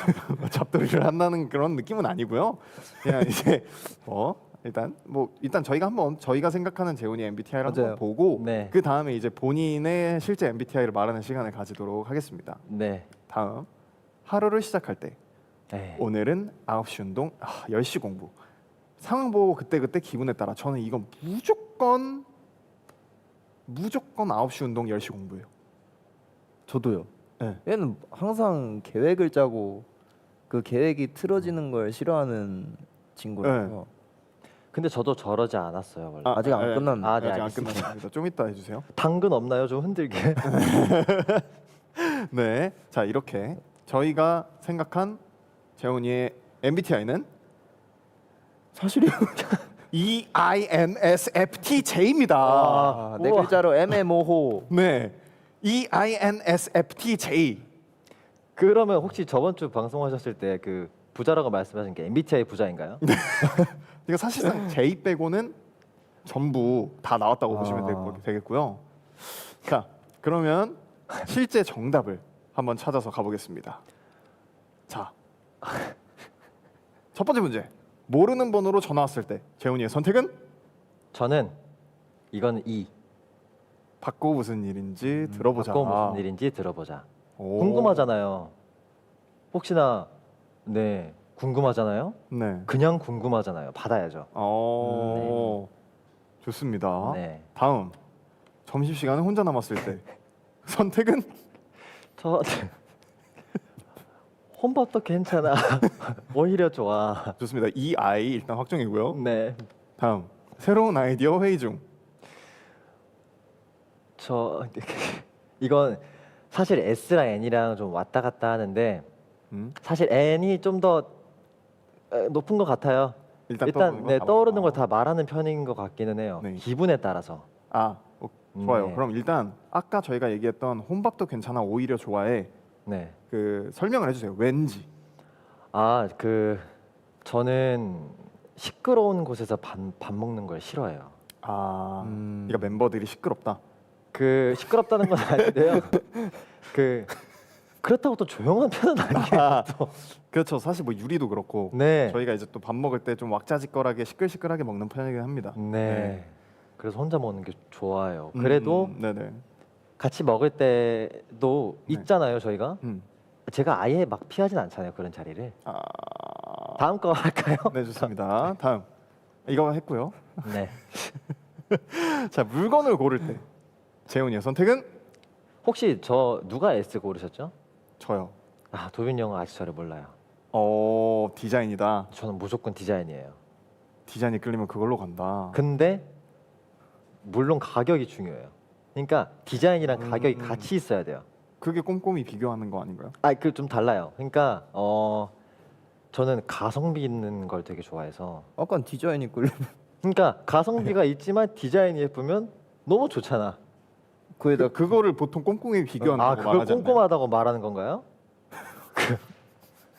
잡돌이를 한다는 그런 느낌은 아니고요. 그냥 이제 일단 저희가 생각하는 재훈이 MBTI를 맞아요. 한번 보고 네. 그 다음에 이제 본인의 실제 MBTI를 말하는 시간을 가지도록 하겠습니다. 네. 다음 하루를 시작할 때 네. 오늘은 9시 운동, 10시 공부. 상황 보고 그때 기분에 따라 저는 이건 무조건 9시 운동, 10시 공부예요. 저도요. 네. 얘는 항상 계획을 짜고 그 계획이 틀어지는 걸 싫어하는 친구라서 근데 저도 저러지 않았어요, 원래. 아직 안 끝났는데. 아, 네, 아직 안 알겠습니다. 끝났습니다. 좀 이따 해주세요. 당근 없나요? 좀 흔들게. 네, 자 이렇게 저희가 생각한 재훈이의 MBTI는 사실이요. EINSFTJ입니다. 네 우와. 글자로 MMO호. 네, EINSFTJ. 그러면 혹시 저번 주 방송하셨을 때 그 부자라고 말씀하신 게 MBTI 부자인가요? 이거 사실상 J 빼고는 전부 다 나왔다고 보시면 아. 되겠고요. 자, 그러면 실제 정답을 한번 찾아서 가보겠습니다. 자, 첫 번째 문제. 모르는 번호로 전화 왔을 때 재훈이의 선택은? 저는 이건 E. 받고 무슨 일인지 들어보자. 받고 무슨 일인지 들어보자. 오. 궁금하잖아요. 혹시나 네 궁금하잖아요. 네. 그냥 궁금하잖아요. 받아야죠. 좋습니다. 네. 다음 점심 시간에 혼자 남았을 때 선택은? 저 혼밥도 괜찮아. 오히려 좋아. 좋습니다. EI 일단 확정이고요. 네. 다음 새로운 아이디어 회의 중. 저 이건 사실 S랑 N이랑 좀 왔다 갔다 하는데 사실 N이 좀 더 높은 것 같아요. 일단 떠오르는 네 거 떠오르는 걸 다 말하는 편인 것 같기는 해요. 네. 기분에 따라서. 좋아요. 네. 그럼 일단 아까 저희가 얘기했던 혼밥도 괜찮아 오히려 좋아해. 네. 그 설명을 해주세요. 왠지. 저는 시끄러운 곳에서 밥 먹는 걸 싫어해요. 그러니까 멤버들이 시끄럽다. 그 시끄럽다는 건 아닌데요. 그렇다고 또 조용한 편은 아니에요. 또. 그렇죠. 사실 뭐 유리도 그렇고 네. 저희가 이제 또 밥 먹을 때 좀 왁자지껄하게 시끌시끌하게 먹는 편이긴 합니다. 네. 그래서 혼자 먹는 게 좋아요. 그래도 네네. 같이 먹을 때도 네. 있잖아요, 저희가. 음. 제가 아예 막 피하진 않잖아요, 그런 자리를. 아, 다음 거 할까요? 네 좋습니다. 다음 이거 했고요. 네. 자 물건을 고를 때 재훈이의 선택은? 혹시 저 누가 S 고르셨죠? 저요. 도빈 형은 아직 저를 몰라요. 디자인이다. 저는 무조건 디자인이에요. 디자인이 끌리면 그걸로 간다. 근데 물론 가격이 중요해요. 그러니까 디자인이랑 가격이 같이 있어야 돼요. 그게 꼼꼼히 비교하는 거 아닌가요? 그 좀 달라요. 그러니까 저는 가성비 있는 걸 되게 좋아해서. 약간 디자인이 끌리면 그러니까 가성비가 있지만 디자인이 예쁘면 너무 좋잖아. 그거를 보통 꼼꼼히 비교한다고 그걸 말하지 않나요? 꼼꼼하다고 말하는 건가요?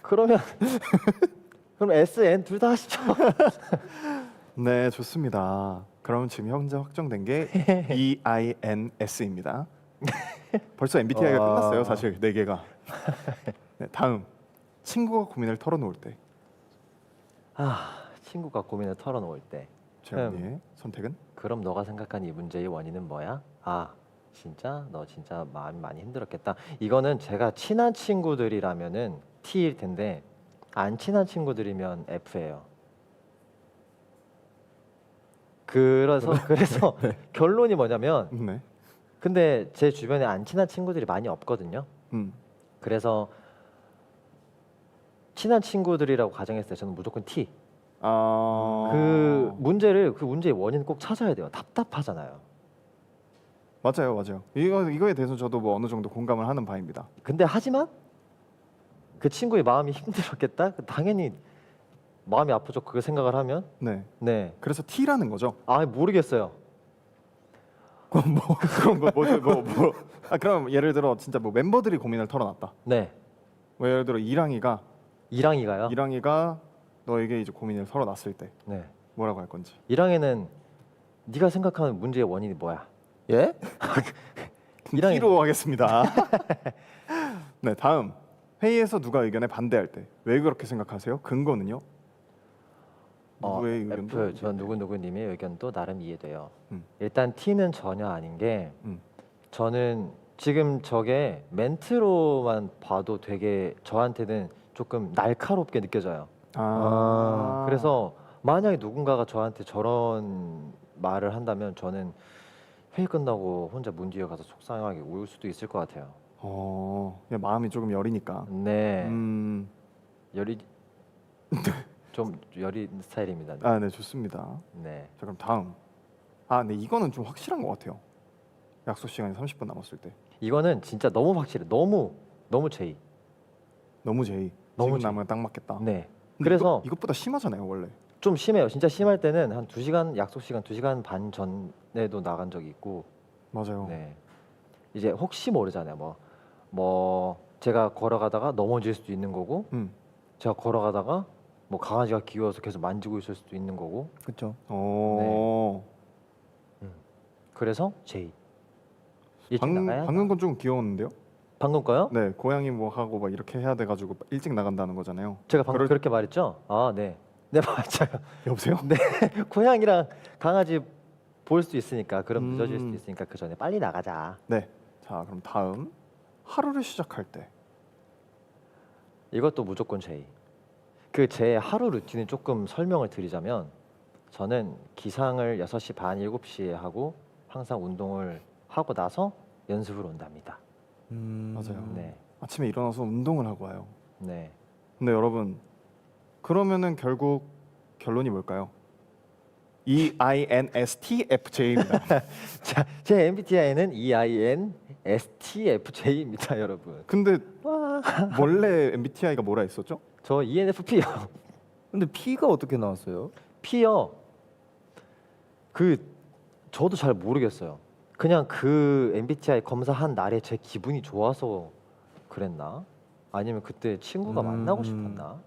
그러면 그럼 S, N 둘 다 하시죠. 네, 좋습니다. 그럼 지금 현재 확정된 게 EINS입니다. 벌써 MBTI가 와. 끝났어요, 사실 4개가. 네, 다음 친구가 고민을 털어놓을 때 친구가 고민을 털어놓을 때 재훈이의 선택은? 그럼 너가 생각한 이 문제의 원인은 뭐야? 진짜 너 진짜 마음이 많이 힘들었겠다. 이거는 제가 친한 친구들이라면은 T일 텐데 안 친한 친구들이면 F예요. 그래서 결론이 뭐냐면 네. 근데 제 주변에 안 친한 친구들이 많이 없거든요. 그래서 친한 친구들이라고 가정했을 때 저는 무조건 T. 그 문제의 원인을 꼭 찾아야 돼요. 답답하잖아요. 맞아요. 이거에 대해서 저도 뭐 어느 정도 공감을 하는 바입니다. 근데 하지만 그 친구의 마음이 힘들었겠다? 당연히 마음이 아프죠. 그걸 생각을 하면. 네. 네. 그래서 T라는 거죠. 모르겠어요. 그럼 그럼 예를 들어 진짜 뭐 멤버들이 고민을 털어놨다. 네. 뭐 예를 들어 이랑이가 너에게 이제 고민을 털어놨을 때 네. 뭐라고 할 건지. 이랑에는 네가 생각하는 문제의 원인이 뭐야? 예? T로 하겠습니다. 네, 다음 회의에서 누가 의견에 반대할 때 왜 그렇게 생각하세요? 근거는요? 누구의 의견도 F, 전 누구누구님의 의견도 나름 이해돼요. 음. 일단 T는 전혀 아닌 게 음. 저는 지금 저게 멘트로만 봐도 되게 저한테는 조금 날카롭게 느껴져요. 그래서 만약에 누군가가 저한테 저런 말을 한다면 저는 회의 끝나고 혼자 문 뒤에 가서 속상하게 울 수도 있을 것 같아요. 그냥 마음이 조금 여리니까. 네, 좀 여린 스타일입니다. 네, 좋습니다. 네, 자, 그럼 다음. 네, 이거는 좀 확실한 것 같아요. 약속 시간이 30분 남았을 때. 이거는 진짜 너무 확실해. 너무 제이. 너무 제이. 너무 지금 제이. 나면 딱 맞겠다. 네. 근데 그래서 이것보다 심하잖아요, 원래. 좀 심해요. 진짜 심할 때는 한 2시간 약속 시간 2시간 반 전에도 나간 적이 있고. 맞아요. 네. 이제 혹시 모르잖아요. 뭐 제가 걸어가다가 넘어질 수도 있는 거고, 제가 걸어가다가 뭐 강아지가 귀여워서 계속 만지고 있을 수도 있는 거고. 그렇죠. 그래서 제이. 일찍 나가야. 방금 건 좀 귀여웠는데요? 방금 거요? 네, 고양이 뭐 하고 막 이렇게 해야 돼가지고 일찍 나간다는 거잖아요. 제가 방금 그렇게 말했죠? 네. 네, 맞아요. 여보세요? 네. 고양이랑 강아지 볼 수 있으니까 그럼 늦어질 수도 음. 있으니까 그 전에 빨리 나가자. 네. 자, 그럼 다음 하루를 시작할 때. 이것도 무조건 제이. 그 제 하루 루틴을 조금 설명을 드리자면 저는 기상을 6시 반, 7시에 하고 항상 운동을 하고 나서 연습을 온답니다. 맞아요. 네. 아침에 일어나서 운동을 하고 와요. 네. 근데 여러분, 그러면은 결국 결론이 뭘까요? EINSTFJ입니다. 자, 제 MBTI는 EINSTFJ입니다, 여러분. 근데 원래 MBTI가 뭐라 했었죠? 저 ENFP요. 근데 P가 어떻게 나왔어요? P요. 저도 잘 모르겠어요. 그냥 그 MBTI 검사한 날에 제 기분이 좋아서 그랬나? 아니면 그때 친구가 만나고 싶었나?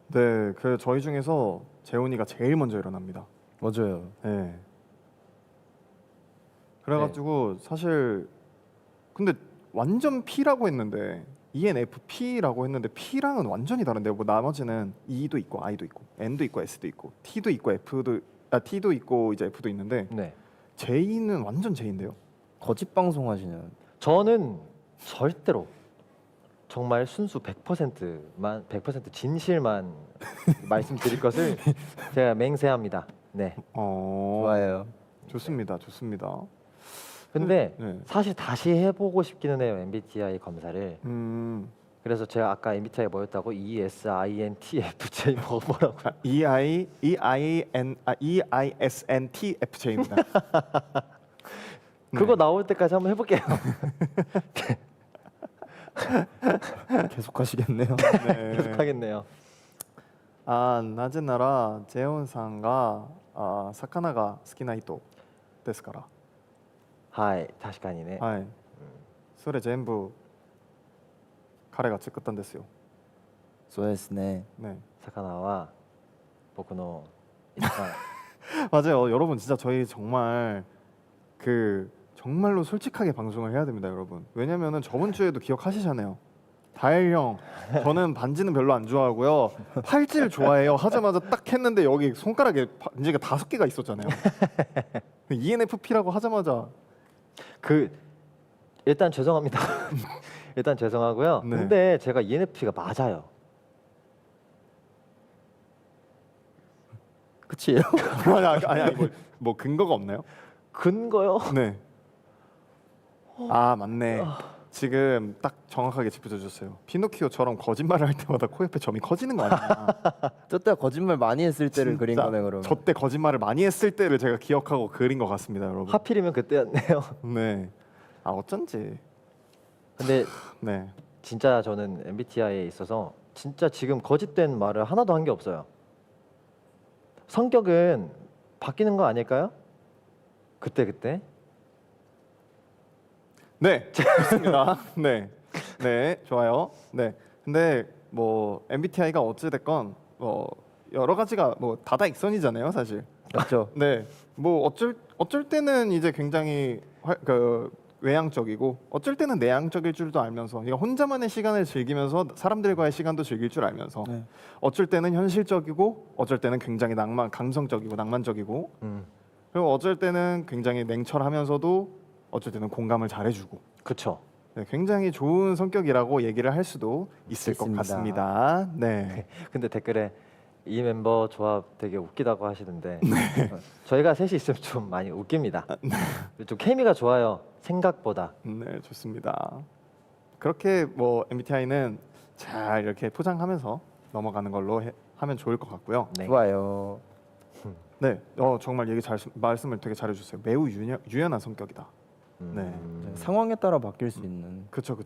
네, 그 저희 중에서 재훈이가 제일 먼저 일어납니다. 맞아요. 네. 그래가지고 사실 근데 완전 P라고 했는데 ENFP라고 했는데 P랑은 완전히 다른데요. 뭐 나머지는 E도 있고 I도 있고 N도 있고 S도 있고 T도 있고 T도 있고 이제 F도 있는데 네. J는 완전 J인데요. 거짓 방송하시는. 저는 절대로 정말 순수 100%만 100% 진실만 말씀드릴 것을 제가 맹세합니다. 네. 좋아요. 좋습니다. 좋습니다. 근데 네. 사실 다시 해보고 싶기는 해요. MBTI 검사를. 그래서 제가 아까 MBTI 뭐였다고 ESINTFJ 뭐라고? EISNTFJ입니다. 그거 나올 때까지 한번 해볼게요. 계속 하시겠네요. 네. 계속 하겠네요. 나즈나라 재훈さんが魚が好きな人ですから。 하이, 確かにね. はい。それ全部彼が作ったんですよ。 そうですね. 네. 魚は僕の一番 맞아요. 여러분 진짜 저희 정말 정말로 솔직하게 방송을 해야 됩니다, 여러분. 왜냐면은 저번 주에도 기억하시잖아요. 다일 형, 저는 반지는 별로 안 좋아하고요. 팔찌를 좋아해요. 하자마자 딱 했는데 여기 손가락에 반지가 5개가 있었잖아요. ENFP라고 하자마자 그 일단 죄송합니다. 일단 죄송하고요. 네. 근데 제가 ENFP가 맞아요. 끝이에요? 아니 뭐 근거가 없나요? 근거요? 네. 아 맞네. 지금 딱 정확하게 짚어주셨어요. 피노키오처럼 거짓말을 할 때마다 코 옆에 점이 커지는 거 아니야? 저때 거짓말 많이 했을 때를 그린 거네 그러면. 저때 거짓말을 많이 했을 때를 제가 기억하고 그린 것 같습니다, 여러분. 하필이면 그때였네요. 네. 아 어쩐지. 근데 네. 진짜 저는 MBTI에 있어서 진짜 지금 거짓된 말을 하나도 한 게 없어요. 성격은 바뀌는 거 아닐까요? 그때. 네, 좋습니다. 네, 네, 좋아요. 네, 근데 뭐 MBTI가 어찌 됐건 뭐 여러 가지가 뭐 다다익선이잖아요, 사실. 그렇죠. 네, 뭐 어쩔 때는 이제 굉장히 외향적이고 어쩔 때는 내향적일 줄도 알면서, 그러니까 혼자만의 시간을 즐기면서 사람들과의 시간도 즐길 줄 알면서, 네. 어쩔 때는 현실적이고 어쩔 때는 굉장히 감성적이고 낭만적이고, 그리고 어쩔 때는 굉장히 냉철하면서도 어쩔 때는 공감을 잘해주고. 그쵸. 네, 굉장히 좋은 성격이라고 얘기를 할 수도 있을 것 있습니다. 같습니다. 네. 근데 댓글에 이 멤버 조합 되게 웃기다고 하시는데 저희가 셋이 있으면 좀 많이 웃깁니다. 좀 케미가 좋아요. 생각보다. 네, 좋습니다. 그렇게 뭐 MBTI는 잘 이렇게 포장하면서 넘어가는 걸로 하면 좋을 것 같고요. 네. 좋아요. 네, 정말 말씀을 되게 잘해주세요. 매우 유연한 성격이다. 네. 상황에 따라 바뀔 수 있는. 그쵸.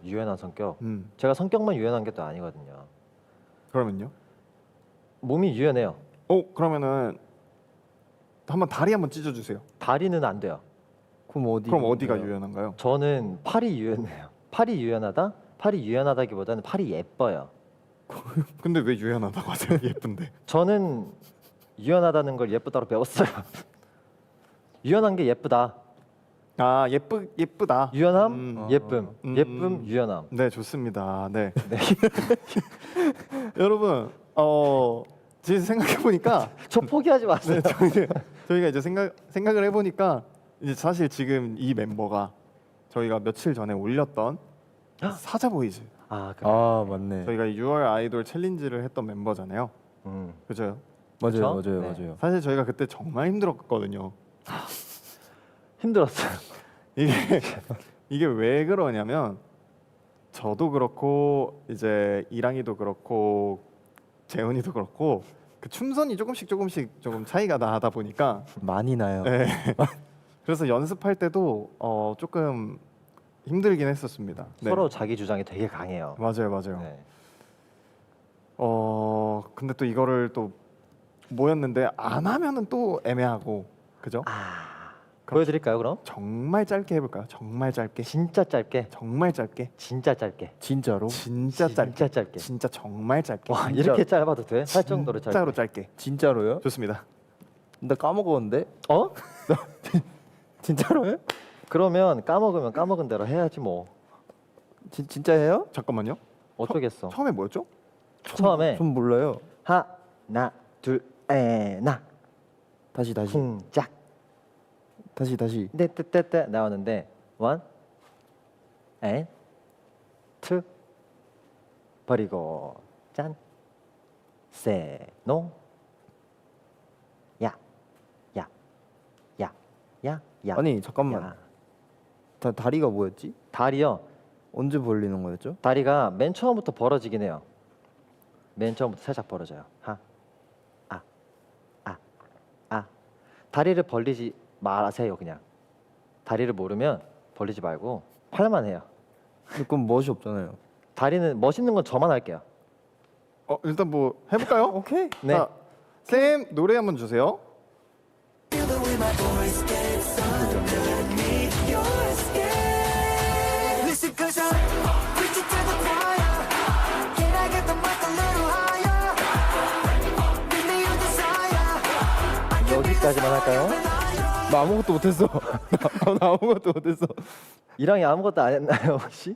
유연한 성격. 제가 성격만 유연한 게 또 아니거든요. 그러면요? 몸이 유연해요. 그러면은 다리 한번 찢어주세요. 다리는 안 돼요. 그럼 어디가 유연한가요? 저는 팔이 유연해요. 팔이 유연하다? 팔이 유연하다기보다는 팔이 예뻐요. 근데 왜 유연하다고 하세요? 예쁜데. 저는 유연하다는 걸 예쁘다로 배웠어요. 유연한 게 예쁘다. 아 예쁘다. 유연함, 예쁨, 예쁨, 유연함. 네, 좋습니다. 네. 네. 여러분, 지금 생각해 보니까 저 포기하지 마세요. 저희가 이제 생각을 해보니까 이제 사실 지금 이 멤버가 저희가 며칠 전에 올렸던 사자보이즈, 아, 그래. 아 맞네. 저희가 6월 아이돌 챌린지를 했던 member잖아요. 그죠? 맞아요, 그쵸? 맞아요, 네. 맞아요. 사실 저희가 그때 정말 힘들었거든요. 힘들었어요. 이게 왜 그러냐면, 저도 그렇고 이제 이랑이도 그렇고 재훈이도 그렇고 그 춤선이 조금씩 조금 차이가 나다 보니까, 많이 나요. 네. 그래서 연습할 때도 조금 힘들긴 했었습니다. 네. 서로 자기 주장이 되게 강해요. 맞아요. 네. 근데 또 이거를 또 모였는데 안 하면은 또 애매하고, 그죠? 보여드릴까요, 그럼? 정말 짧게 해볼까요? 정말 짧게. 진짜 짧게. 정말 짧게. 진짜 짧게. 진짜로? 진짜 짧게. 진짜 짧게. 진짜 정말 짧게. 와, 이렇게 짧아도 돼? 할 정도로 짧게. 진짜로 짧게. 진짜로요? 좋습니다. 나 까먹었는데? 어? 진짜로요? 그러면 까먹으면 까먹은 대로 해야지 뭐. 진짜 해요? 잠깐만요. 어쩌겠어. 처음에 뭐였죠? 처음에 좀 몰라요. 하나, 둘, 에나 다시 쿵짝 다시. 떼떼떼떼 나오는데 원, 앤, 투 버리고 짠, 세노, 야. 아니 잠깐만. 다리가 뭐였지? 다리요. 언제 벌리는 거였죠? 다리가 맨 처음부터 벌어지긴 해요. 맨 처음부터 살짝 벌어져요. 다리를 벌리지 마세요. 그냥 다리를 모르면 벌리지 말고 팔만 해요. 그건 멋이 없잖아요. 다리는 멋있는 건 저만 할게요. 일단 뭐 해볼까요? 오케이. 네. 자, 쌤 노래 한번 주세요. Feel the way my voice gets under me, your skin. Listen, cause I'm preaching to the choir. Can I get the mic a little higher? Give me your desire. 여기까지만 할까요? 나 아무것도 못했어. 나 아무것도 못했어. 이랑이 아무것도 안 했나요 혹시?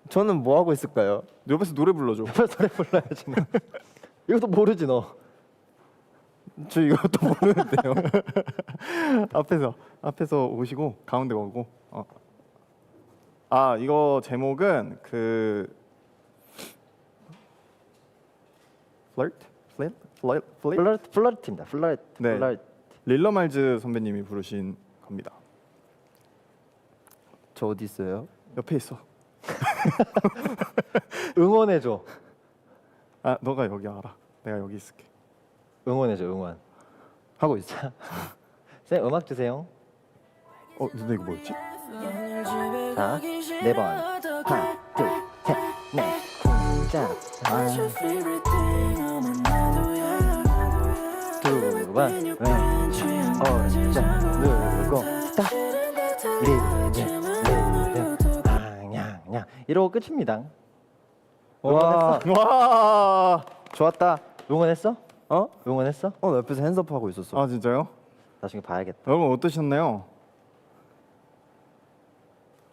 저는 뭐 하고 있을까요? 옆에서 노래 불러줘. 노래 불러야지. 뭐. 이것도 모르지 너. 저 이것도 모르는데요. 앞에서 오시고 가운데 오고. 아 이거 제목은 그 플러트? 플러트입니다. 플러트. 네. 플러트. 릴러 말즈 선배님이 부르신 겁니다. 저 어디 있어요? 옆에 있어. 응원해줘. 아 너가 여기 알아. 내가 여기 있을게. 응원해줘. 응원. 하고 있어. 쌤 음악 주세요. 근데 이거 뭐였지? 자, 4번. 하나, 둘, 셋, 넷. 혼자. 두 번. 왼쪽 오른쪽 누르고 스탑. 리듬. 방향. 이러고 끝입니다. 와, 와. 좋았다. 응원했어? 어? 응원했어? 나 옆에서 핸즈업 하고 있었어. 아 진짜요? 나중에 봐야겠다. 여러분 어떠셨나요?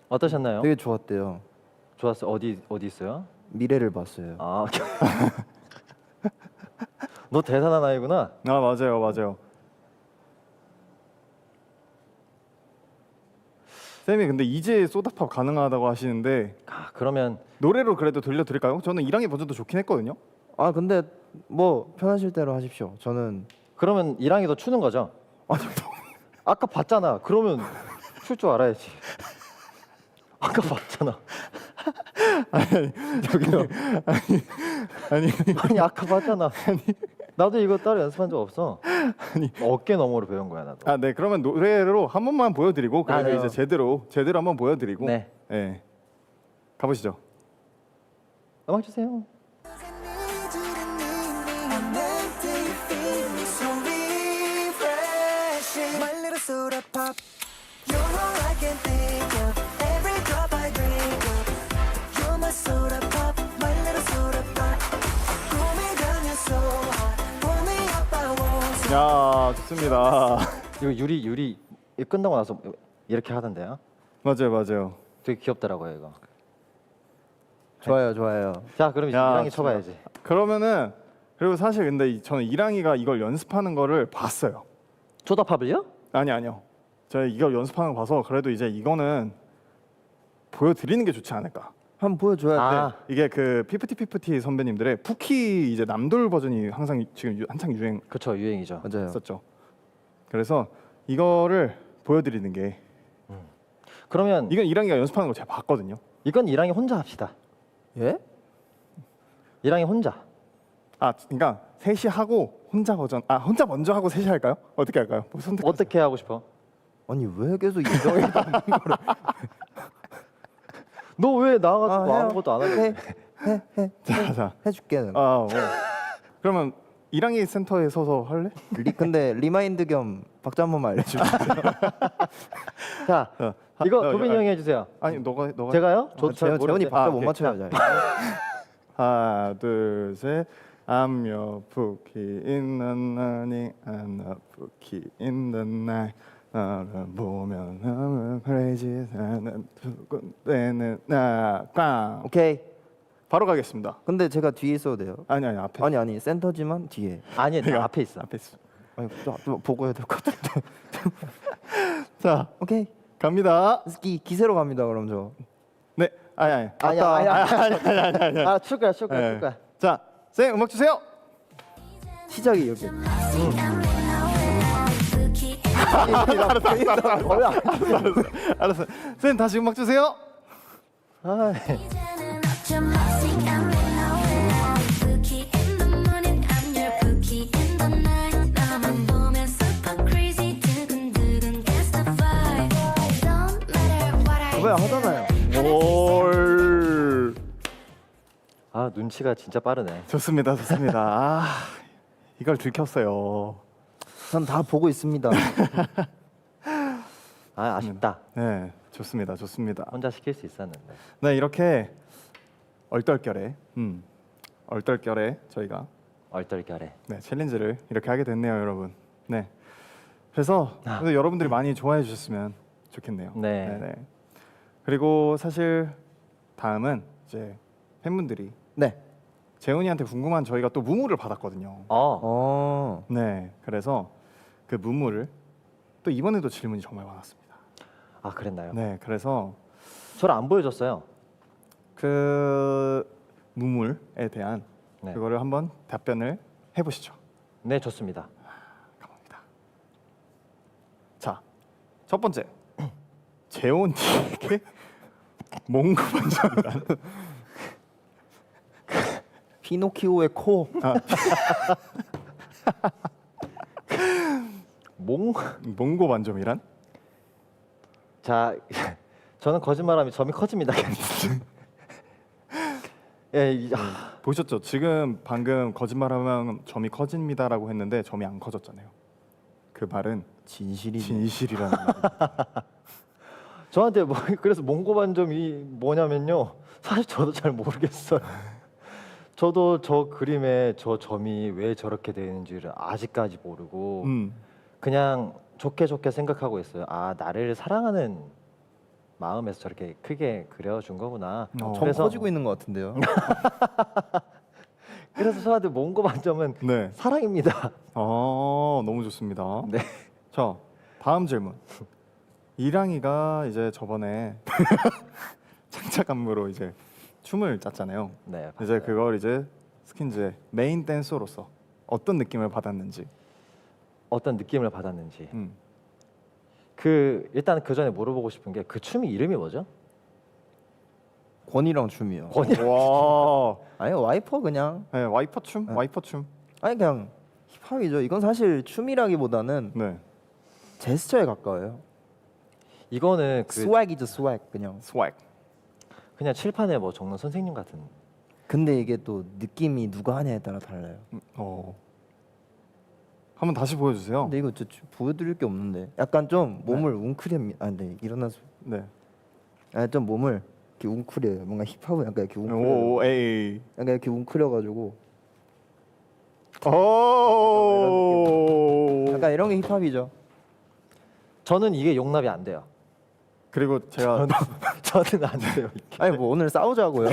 어떠셨나요? 되게 좋았대요. 좋았어. 어디 있어요? 미래를 봤어요. 아, 너 대단한 아이구나. 아 맞아요. 쌤이 근데 이제 소다팝 가능하다고 하시는데 아, 그러면 노래로 그래도 들려드릴까요? 저는 이랑이 버전도 좋긴 했거든요. 아 근데 뭐 편하실 대로 하십시오. 저는 그러면 이랑이도 추는 거죠? 아까 봤잖아. 그러면 출 줄 알아야지. 아까 봤잖아. 저기요. 아니 아까 봤잖아. 나도 이거 따로 연습한 적 없어. 어깨 너머로 배운 거야 나도. 아 네 그러면 노래로 한 번만 보여드리고 그리고 네. 이제 제대로 한번 보여드리고 네. 네. 가보시죠. 음악 주세요. My little soda pop, you're all I can think of. Every drop I drink of, you're my soda pop, my little soda pop. Cool me down, you're so hot. Pull me up, I won't stop. 야 좋습니다. 이거 유리 이거 끝나고 나서 이렇게 하던데요. 맞아요. 되게 귀엽더라고요 이거. 좋아요. 자 그럼 이제 야, 이랑이 진짜. 쳐봐야지. 그러면은 그리고 사실 근데 저는 이랑이가 이걸 연습하는 거를 봤어요. 조다팝을요? 아니요. 제가 이걸 연습하는 거 봐서 그래도 이제 이거는 보여드리는 게 좋지 않을까. 한번 보여줘야 아. 돼. 이게 그 피프티 선배님들의 푸키 이제 남돌 버전이 항상 지금 한창 유행했었죠. 그렇죠 유행이죠. 맞아요. 그래서 이거를 보여드리는 게 그러면 이건 이랑이가 연습하는 거 제가 봤거든요. 이건 이랑이 혼자 합시다. 예? 이랑이 혼자. 아, 그러니까 셋이 하고 혼자 버전. 아, 혼자 먼저 하고 셋이 할까요? 어떻게 할까요? 뭐 선택하세요. 어떻게 하고 싶어? 아니 왜 계속 이정이 너 왜 나와가지고 해요. 아무것도 안 하래? 자. 해줄게. 그러면 이랑이 센터에 서서 할래? 근데 리마인드 겸 박자 한 번만 알려줄게. 자 이거 도빈이 형이 해주세요. 아니, 너가 제가요? 저도 잘 재원이 모르는데. 박자 못 오케이. 맞춰요. 하나, 둘, 셋. I'm your bookie in the night, I'm a bookie in the night. 너를 보면 너무 crazy 나는 두근대는 나꽝. 오케이. 바로 가겠습니다. 근데 제가 뒤에 있어도 돼요? 아니 앞에. 아니 센터지만 뒤에. 아니 나 내가 앞에 있어. 앞에 있어. 아니 또 보고 해야 될 것 같은데. 자 오케이. 갑니다. 기세로 갑니다. 그럼 저. 네. 아니. 아니야. 아 출 거야. 네. 자, 쌤 음악 주세요. 시작이 여기. 알았어. 쌤 다시 음악 주세요. 아, 이제는 어쩜 멋진 I'm nowhere. Bookie in the morning, I'm your bookie in the night. 나만 보면 super crazy, 두근두근 that's the vibe. Don't matter what I 왜 하잖아요. 올. 아 눈치가 진짜 빠르네. 좋습니다. 아, 이걸 들켰어요. 전 다 보고 있습니다. 아 아쉽다. 네, 좋습니다. 혼자 시킬 수 있었는데. 네, 이렇게 얼떨결에, 저희가 얼떨결에. 네, 챌린지를 이렇게 하게 됐네요, 여러분. 네, 그래서 아. 여러분들이 많이 좋아해 주셨으면 좋겠네요. 네. 그리고 사실 다음은 이제 팬분들이 네. 재훈이한테 궁금한 저희가 또 무무를 받았거든요. 어, 네, 그래서 그 무무를 또 이번에도 질문이 정말 많았습니다. 아 그랬나요? 네, 그래서 저를 안 보여줬어요. 그 무물에 대한 네. 그거를 한번 답변을 해보시죠. 네, 좋습니다. 가봅니다. 자, 첫 번째 재훈이에게 몽고 반점이란 피노키오의 코. 몽고 반점이란 자, 저는 거짓말하면 점이 커집니다. 예, 보셨죠? 지금 방금 거짓말하면 점이 커집니다라고 했는데 점이 안 커졌잖아요. 그 말은 진실이. 진실이라는 말입니다. 저한테 뭐 그래서 몽고반점이 뭐냐면요. 사실 저도 잘 모르겠어요. 저도 저 그림에 저 점이 왜 저렇게 되는지를 아직까지 모르고 그냥 좋게 좋게 생각하고 있어요. 아, 나를 사랑하는 마음에서 저렇게 크게 그려준 거구나. 어. 점 그래서- 커지고 있는 것 같은데요. 그래서 저한테 몽고반점은 네. 사랑입니다. 너무 좋습니다. 네. 자, 다음 질문. 이랑이가 이제 저번에 창작 안무로 이제 춤을 짰잖아요. 네. 이제 그걸 이제 스킨즈의 메인 댄서로서 어떤 느낌을 받았는지. 어떤 느낌을 받았는지. 음. 그 일단 그 전에 물어보고 싶은 게 그 춤이 이름이 뭐죠? 권이랑 춤이요. 와, 아니 와이퍼 그냥. 네, 와이퍼 춤, 네. 와이퍼 춤. 아니 그냥 힙합이죠. 이건 사실 춤이라기보다는 네, 제스처에 가까워요. 이거는 그 스웩이죠, 스웩 그냥. 스웩. 그냥 칠판에 뭐 적는 선생님 같은. 근데 이게 또 느낌이 누가 하냐에 따라 달라요. 한번 다시 보여주세요. 근데 이거 진짜 보여드릴 게 없는데. 약간 좀 몸을 웅크려. 아, 네 일어나서. 네. 좀 몸을 이렇게 웅크려요. 뭔가 힙합은 약간 이렇게 웅크려. 오, 에이. 약간 이렇게 웅크려가지고. 오. 약간 이런 게 힙합이죠. 저는 이게 용납이 안 돼요. 그리고 제가 저는 안 돼요. 이게. 아니 뭐 오늘 싸우자고요.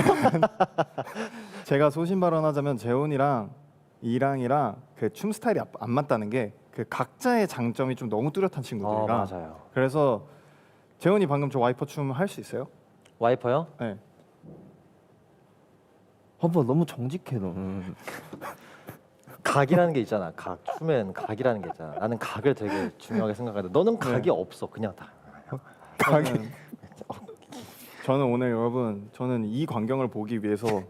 제가 소신 발언하자면 재훈이랑 이랑이랑 그 춤 스타일이 안 맞다는 게 그 각자의 장점이 좀 너무 뚜렷한 친구들이라. 맞아요. 그래서 재훈이 방금 저 와이퍼 춤 할 수 있어요? 와이퍼요? 네. 뭐 너무 정직해 너는. 각이라는 게 있잖아. 각 춤엔 각이라는 게 있잖아. 나는 각을 되게 중요하게 생각하는데 너는 각이 없어. 그냥 다. 저는 오늘 여러분 저는 이 광경을 보기 위해서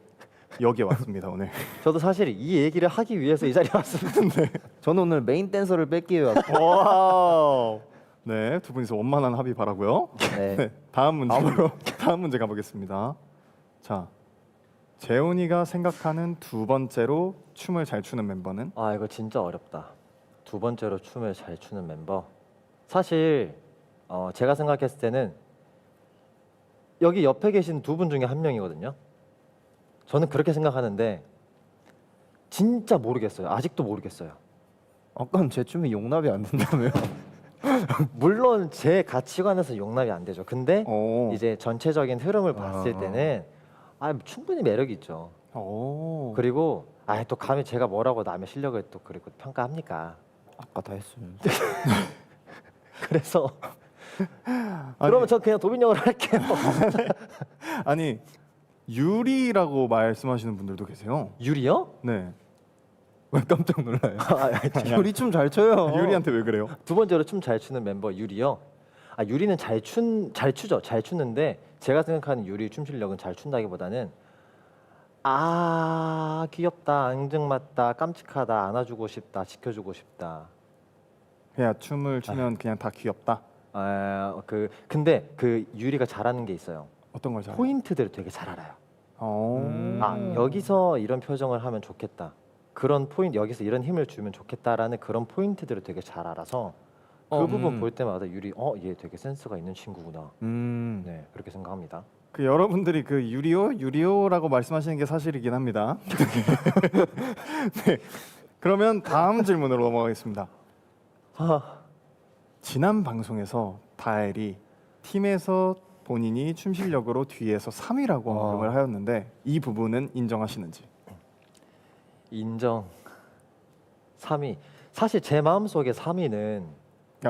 여기에 왔습니다 오늘. 저도 사실 이 얘기를 하기 위해서 이 자리에 왔습니다. 저는 오늘 메인 댄서를 뺏기 위해 왔어요. 와우. 네, 두 분이서 원만한 합의 바라고요. 네. 네, 다음 문제 가보겠습니다. 자, 재훈이가 생각하는 두 번째로 춤을 잘 추는 멤버는? 아, 이거 진짜 어렵다. 두 번째로 춤을 잘 추는 멤버. 사실 제가 생각했을 때는 여기 옆에 계신 두 분 중에 한 명이거든요. 저는 그렇게 생각하는데 진짜 모르겠어요. 아직도 모르겠어요. 아까는 제 춤이 용납이 안 된다며요. 물론 제 가치관에서 용납이 안 되죠. 근데 오. 이제 전체적인 흐름을 봤을 때는 충분히 매력이 있죠. 오. 그리고 또 감히 제가 뭐라고 남의 실력을 또 그리고 평가합니까? 아까 다 했었는데. 그래서 그러면 저 그냥 도빈형을 할게요. 아니 유리라고 말씀하시는 분들도 계세요. 유리요? 네. 왜 깜짝 놀라요? 그냥 우리 춤 잘 춰요. 유리한테 왜 그래요? 두 번째로 춤 잘 추는 멤버 유리요. 유리는 잘 추죠. 잘 추는데 제가 생각하는 유리 춤 실력은 잘 춘다기보다는 귀엽다, 앙증맞다, 깜찍하다, 안아주고 싶다, 지켜주고 싶다. 그냥 춤을 추면 그냥 다 귀엽다. 근데 그 유리가 잘하는 게 있어요. 어떤 걸 잘? 포인트들을 되게 잘 알아요. 오. 여기서 이런 표정을 하면 좋겠다. 그런 포인트 여기서 이런 힘을 주면 좋겠다라는 그런 포인트들을 되게 잘 알아서 그 부분 볼 때마다 유리 얘 되게 센스가 있는 친구구나. 네, 그렇게 생각합니다. 그 여러분들이 그 유리오라고 말씀하시는 게 사실이긴 합니다. 네. 그러면 다음 질문으로 넘어가겠습니다. 지난 방송에서 다엘이 팀에서 본인이 춤 실력으로 뒤에서 3위라고 와. 언급을 하였는데 이 부분은 인정하시는지? 인정. 3위. 사실 제 마음속에 3위는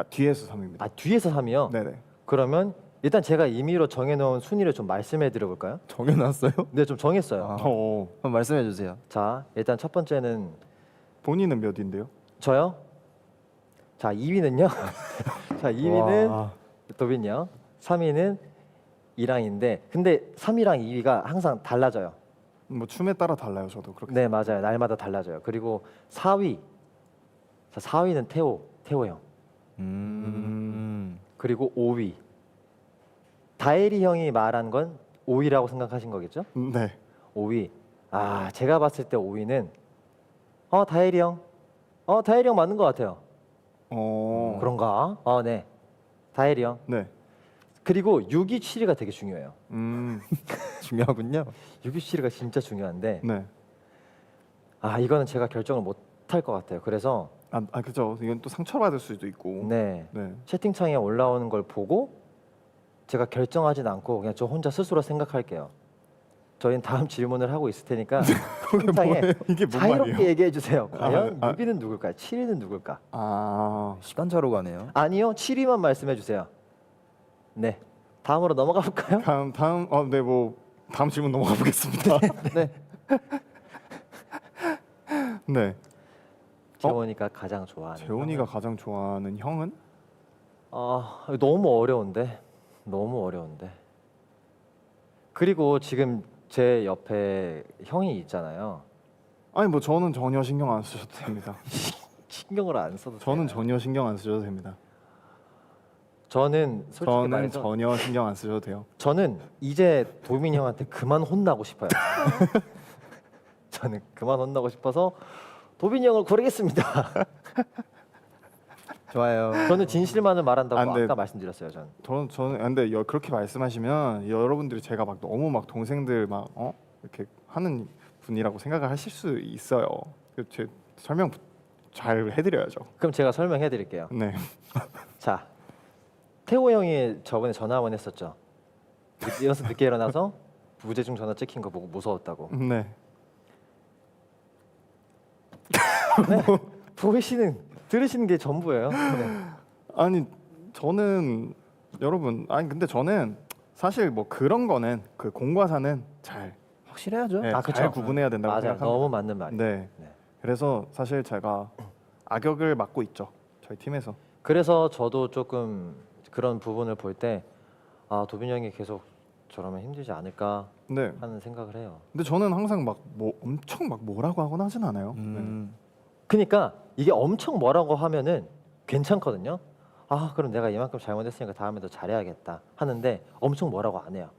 뒤에서 3위입니다. 뒤에서 3위요. 네네. 그러면 일단 제가 임의로 정해놓은 순위를 좀 말씀해 드려볼까요? 정해놨어요? 네, 좀 정했어요. 아. 어, 한번 말씀해 주세요. 자, 일단 첫 번째는 본인은 몇인데요? 저요. 자, 2위는요. 자, 2위는 와. 도빈이요. 3위는 이랑인데, 근데 3위랑 2위가 항상 달라져요. 뭐 춤에 따라 달라요, 저도 그렇게. 네, 맞아요. 날마다 달라져요. 그리고 4위. 자, 4위는 태호 형. 그리고 5위. 다혜리 형이 말한 건 5위라고 생각하신 거겠죠? 네. 5위. 아, 제가 봤을 때 5위는 다혜리 형. 다혜리 형 맞는 것 같아요. 그런가? 네. 다혜리 형. 네. 그리고 6위, 7위가 되게 중요해요. 중요하군요. 6위, 7위가 진짜 중요한데 네. 이거는 제가 결정을 못 할 것 같아요. 그래서 그죠. 이건 또 상처받을 수도 있고. 네. 네. 채팅창에 올라오는 걸 보고 제가 결정하진 않고 그냥 저 혼자 스스로 생각할게요. 저희는 다음 질문을 하고 있을 테니까 채팅창에 이게 뭔 자유롭게 말이에요? 얘기해 주세요. 과연 아. 6위는 누굴까요? 7위는 누굴까? 시간차로 가네요. 아니요, 7위만 말씀해 주세요. 네, 다음으로 넘어가 볼까요? 네, 뭐 다음 질문 넘어가 보겠습니다. 네. 네. 재원이가 가장 좋아하는. 재훈이가 가장 좋아하는 형은? 너무 어려운데, 너무 어려운데. 그리고 지금 제 옆에 형이 있잖아요. 아니 뭐 저는 전혀 신경 안 쓰셔도 됩니다. 신경을 안 써도 저는 되나요? 전혀 신경 안 쓰셔도 됩니다. 저는 솔직히 저는 말해서 전혀 신경 안 쓰셔도 돼요. 저는 이제 도민 형한테 그만 혼나고 싶어요. 저는 그만 혼나고 싶어서 도빈 형을 고르겠습니다. 좋아요. 저는 진실만을 말한다고 안 돼. 아까 말씀드렸어요. 저는 근데 그렇게 말씀하시면 여러분들이 제가 막 너무 막 동생들 막 이렇게 하는 분이라고 생각을 하실 수 있어요. 제 설명 잘 해드려야죠. 그럼 제가 설명해 드릴게요. 네. 자, 태호 형이 저번에 전화 한번 했었죠. 늦게 일어나서 무제중 전화 찍힌 거 보고 무서웠다고. 네. 보이시는 들으시는 게 전부예요. 네. 아니 저는 여러분 근데 저는 사실 뭐 그런 거는 그 공과 사는 잘 확실해야죠. 네, 그쵸. 잘 구분해야 된다고 맞아요. 생각합니다. 너무 맞는 말이에요. 네. 네. 그래서 사실 제가 악역을 맡고 있죠. 저희 팀에서. 그래서 저도 조금 그런 부분을 볼 때 도빈 형이 계속 저러면 힘들지 않을까 네. 하는 생각을 해요. 근데 저는 항상 막 뭐 엄청 막 뭐라고 하거나 하진 않아요. 그러니까 이게 엄청 뭐라고 하면은 괜찮거든요. 그럼 내가 이만큼 잘못했으니까 다음에 더 잘해야겠다 하는데 엄청 뭐라고 안 해요.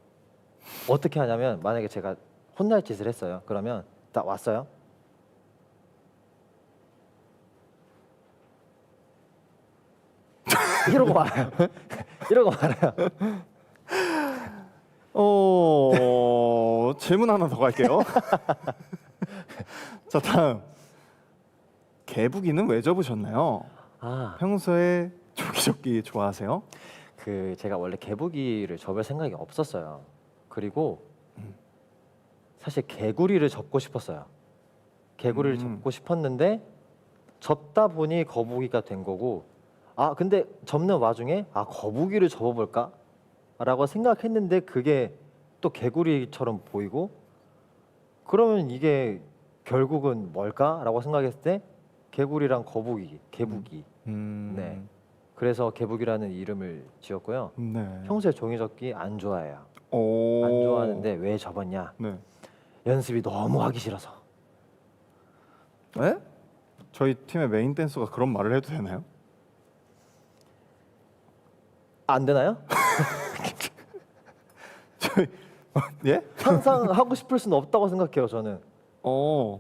어떻게 하냐면 만약에 제가 혼날 짓을 했어요. 그러면 딱 왔어요. 이러고 말아요. 이러고 말아요. 질문 하나 더 갈게요. 자 다음 개북이는 왜 접으셨나요? 평소에 조기접기 좋아하세요? 제가 원래 개부기를 접을 생각이 없었어요. 그리고 사실 개구리를 접고 싶었어요. 개구리를 접고 싶었는데 접다 보니 거북이가 된 거고 근데 접는 와중에 거북이를 접어볼까? 라고 생각했는데 그게 또 개구리처럼 보이고 그러면 이게 결국은 뭘까? 라고 생각했을 때 개구리랑 거북이, 개북이. 네. 그래서 개북이라는 이름을 지었고요. 네. 평소에 종이접기 안 좋아해요. 오. 안 좋아하는데 왜 접었냐? 네. 연습이 너무 하기 싫어서. 에? 저희 팀의 메인 댄서가 그런 말을 해도 되나요? 안 되나요? 예? 항상 하고 싶을 수는 없다고 생각해요. 저는.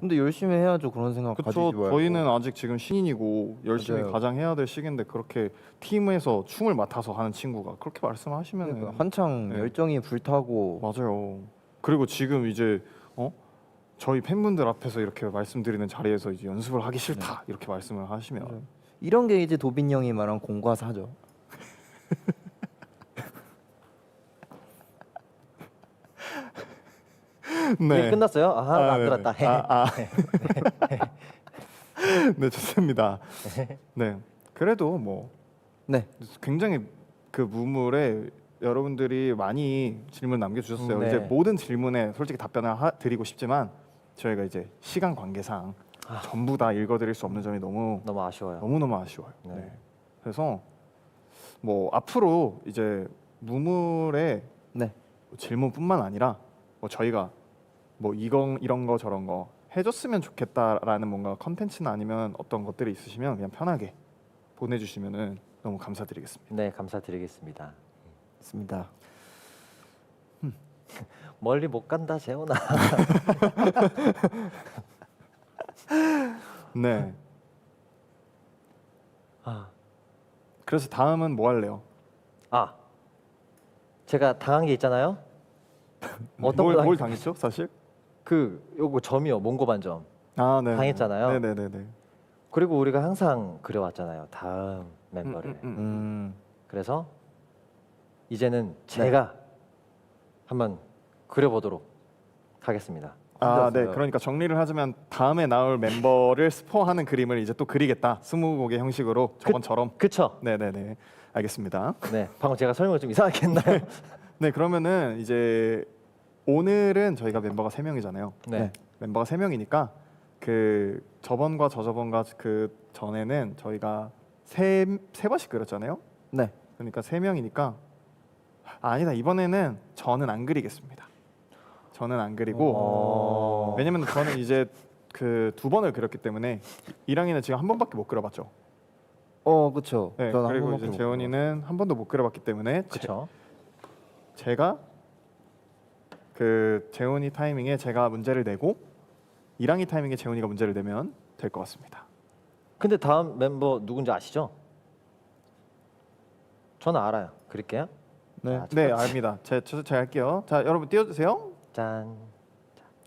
근데 열심히 해야죠. 그런 생각 가지지 그쵸. 말고. 저희는 아직 지금 신인이고 열심히 맞아요. 가장 해야 될 시기인데 그렇게 팀에서 춤을 맡아서 하는 친구가 그렇게 말씀하시면 그러니까 한창 네. 열정이 불타고 맞아요. 그리고 지금 이제 저희 팬분들 앞에서 이렇게 말씀드리는 자리에서 이제 연습을 하기 싫다 이렇게 말씀을 하시면 맞아요. 이런 게 이제 도빈 형이 말한 공과사죠. 이게 끝났어요? 아, 하나도 안 네네. 들었다. 네, 좋습니다. 네, 그래도 뭐 네. 굉장히 그 무물에 여러분들이 많이 질문 남겨주셨어요. 네. 이제 모든 질문에 솔직히 답변을 드리고 싶지만 저희가 이제 시간 관계상 전부 다 읽어드릴 수 없는 점이 너무 너무 아쉬워요. 너무 아쉬워요. 네. 네. 그래서 뭐 앞으로 이제 무물의 네. 질문뿐만 아니라 뭐 저희가 뭐 이런 거 저런 거 해줬으면 좋겠다라는 뭔가 컨텐츠나 아니면 어떤 것들이 있으시면 그냥 편하게 보내주시면은 너무 감사드리겠습니다. 네, 감사드리겠습니다. 맞습니다. 멀리 못 간다, 재훈아. 네. 아, 그래서 다음은 뭐 할래요? 아, 제가 당한 게 있잖아요. 어떤 거 뭘 당했죠, 사실? 요거 점이요, 몽고반점. 아, 네. 당했잖아요. 네네네. 그리고 우리가 항상 그려왔잖아요. 다음 멤버를. 그래서 이제는 제가 한번 그려보도록 하겠습니다. 아, 네. 혼자서요. 그러니까 정리를 하자면 다음에 나올 멤버를 스포하는 그림을 이제 또 그리겠다. 스무고개 형식으로 저번처럼. 그쵸? 네네네. 알겠습니다. 네, 방금 제가 설명을 좀 이상하게 했나요? 네, 그러면은 이제 오늘은 저희가 멤버가 3명이잖아요. 네. 멤버가 3명이니까 그 저번과 저저번과 그 전에는 저희가 세 번씩 그렸잖아요. 네. 그러니까 3명이니까 아니다. 이번에는 저는 안 그리겠습니다. 저는 안 그리고 왜냐면 저는 이제 그 2번을 그렸기 때문에 이랑이는 지금 한 번밖에 못 그려봤죠. 그렇죠. 네, 저는 한 그리고 번밖에 이제 못 재원이는 한 번도 못 그려봤기 때문에 그쵸? 제가 그 재훈이 타이밍에 제가 문제를 내고 이랑이 타이밍에 재훈이가 문제를 내면 될 것 같습니다. 근데 다음 member 누군지 아시죠? 저는 알아요. 그릴게요. 네. 아, 네, 압니다. 제가 할게요. 자, 여러분 띄워주세요. 짠.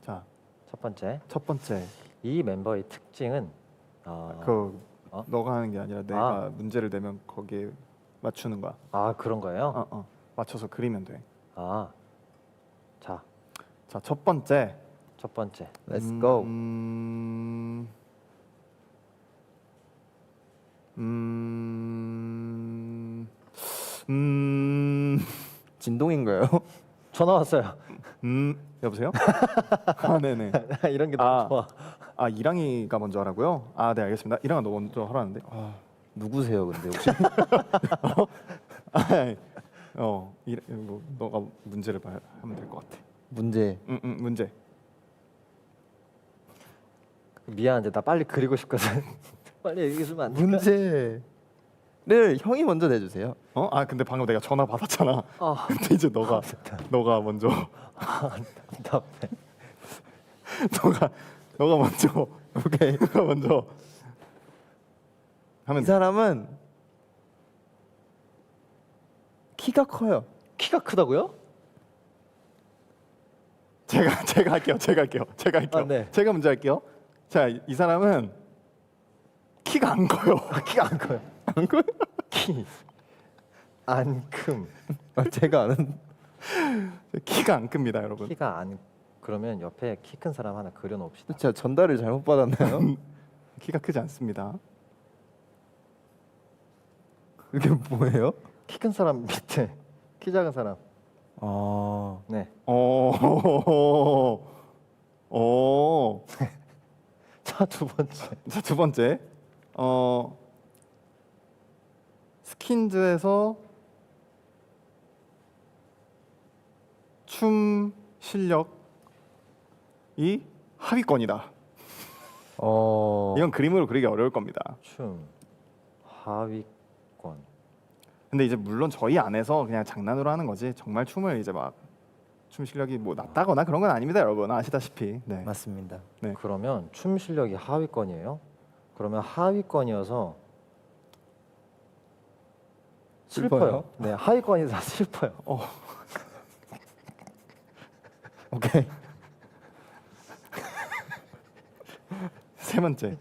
자, 첫 번째. 첫 번째. 이 멤버의 특징은 너가 하는 게 아니라 내가 문제를 내면 거기에 맞추는 거야. 그런 거예요? 맞춰서 그리면 돼. 자, 자, 첫 번째. 첫 번째. Let's go. 진동인가요? 전화 왔어요. 여보세요? 아, 네네. 이런 게 너무 좋아. 이랑이가 먼저 하라고요? 아, 네, 알겠습니다. 이랑아 너 먼저 하라는데. 누구세요, 근데 혹시? 너가 문제를 하면 될 것 같아. 문제. 문제. 미안한데 나 빨리 그리고 싶거든. 빨리 얘기해 주면 안 될까? 문제를 형이 먼저 내주세요. 근데 방금 내가 전화 받았잖아. 아, 근데 이제 너가 먼저 답답해. 너가 먼저 오케이. 너가 먼저 하면 이 사람은 키가 커요. 키가 크다고요? 제가 할게요. 아, 네. 제가 먼저 할게요. 자, 이 사람은 키가 안 커요. 키가 안 커요. 안 커요? 키. 안큼. 제가 아는 키가 안 큽니다, 여러분. 키가 안 그러면 옆에 키 큰 사람 하나 그려 놓읍시다. 제가 전달을 잘못 받았나요? 키가 크지 않습니다. 그게 뭐예요? 키 큰 사람 밑에 키 작은 사람. 아, 네. 자, 두 번째. 자, 두 번째. 스킨즈에서 춤 실력이 하위권이다. 이건 그림으로 그리기 어려울 겁니다. 춤 하위권. 근데 이제 물론 저희 안에서 그냥 장난으로 하는 거지 정말 춤을 이제 막 춤 실력이 뭐 낮다거나 그런 건 아닙니다, 여러분. 아시다시피. 네. 맞습니다. 네. 그러면 춤 실력이 하위권이에요? 그러면 하위권이어서 슬퍼요. 네, 하위권이서 슬퍼요. 오케이. 세 번째.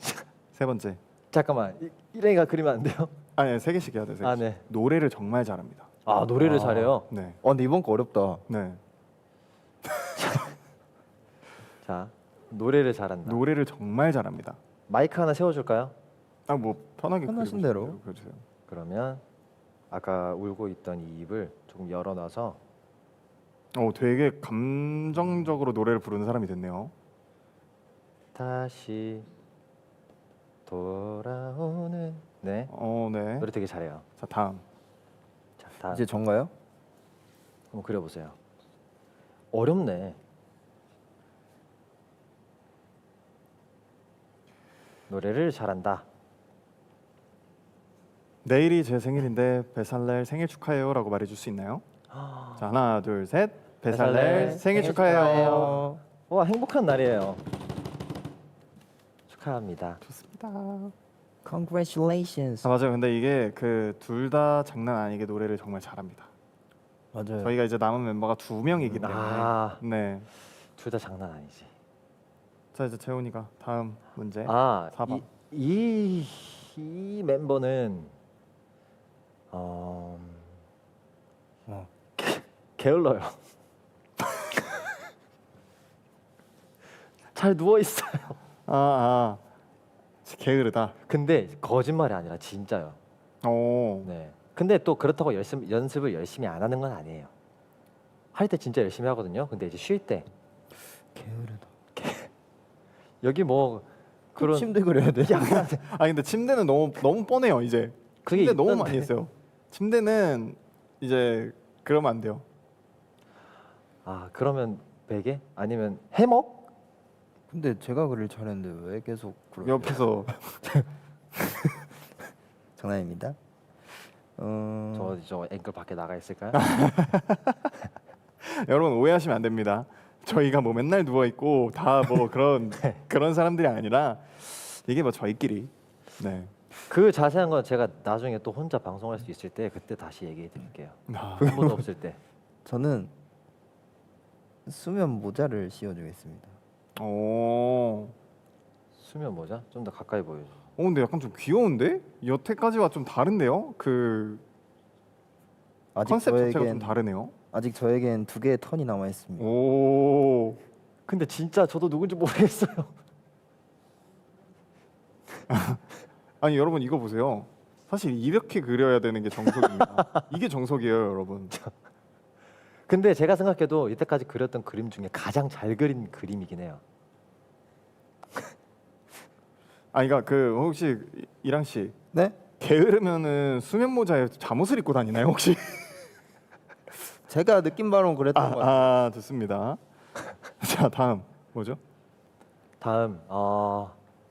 잠깐만, 이랭이가 그리면 안 돼요? 아니, 세 개씩 해야 돼. 세 개씩. 네. 노래를 정말 잘합니다. 노래를 잘해요. 네. 근데 이번 거 어렵다. 네. 자, 노래를 잘한다. 노래를 정말 잘합니다. 마이크 하나 세워줄까요? 아 뭐 편하게 편하신 그리고 대로. 싶은 그려주세요. 그러면 아까 울고 있던 이 입을 조금 열어놔서 되게 감정적으로 노래를 부르는 사람이 됐네요. 다시 돌아오는 네 네. 노래 되게 잘해요. 자 다음. 자, 다음 이제 전가요? 한번 그려보세요. 어렵네. 노래를 잘한다. 내일이 제 생일인데 배살날 생일 축하해요라고 말해줄 수 있나요? 자 하나 둘 셋. 배살날 생일 축하해요. 와 행복한 날이에요. 축하합니다. 좋습니다. Congratulations. 아 맞아요. 근데 이게 그 둘 다 장난 아니게 노래를 정말 잘합니다. 맞아요. 저희가 이제 남은 멤버가 2명이기 때문에. 아. 네. 둘 다 장난 아니지. 자 이제 재훈이가 다음 문제. 아, 4번. 이 멤버는 게을러요. 잘 누워 있어요. 게으르다. 근데 거짓말이 아니라 진짜요. 오. 네. 근데 또 그렇다고 연습을 열심히 안 하는 건 아니에요. 할 때 진짜 열심히 하거든요. 근데 이제 쉴 때 게으르다. 여기 뭐 그런 침대 그려야 돼. 근데 침대는 너무 뻔해요 이제. 그게 침대 너무 있던데. 많이 했어요. 침대는 이제 그러면 안 돼요. 아 그러면 베개 아니면 해먹? 근데 제가 그릴 차례인데 왜 계속 그러세요? 옆에서 장난입니다. 저 앵글 밖에 나가 있을까요? 여러분 오해하시면 안 됩니다. 저희가 뭐 맨날 누워 있고 다 뭐 그런 사람들이 아니라 이게 뭐 저희끼리. 네. 그 자세한 건 제가 나중에 또 혼자 방송할 수 있을 때 그때 다시 얘기해 드릴게요. 아무도 없을 때. 저는 수면 모자를 씌워주겠습니다. 오. 수면 모자? 좀 더 가까이 보여줘. 근데 약간 좀 귀여운데? 여태까지와 좀 다른데요? 그 아직 컨셉 자체가 좀 저에겐 다르네요. 아직 저에겐 2개의 턴이 남아 있습니다. 오. 근데 진짜 저도 누군지 모르겠어요. 아니 여러분 이거 보세요. 사실 이렇게 그려야 되는 게 정석입니다. 이게 정석이에요, 여러분. 근데 제가 생각해도 이때까지 그렸던 그림 중에 가장 잘 그린 그림이긴 해요. 그러니까 그 혹시 이랑 씨 네? 게으르면은 수면 모자에 잠옷을 입고 다니나요 혹시? 제가 느낌 바로 그랬던 것 같아요. 좋습니다. 자 다음 뭐죠? 다음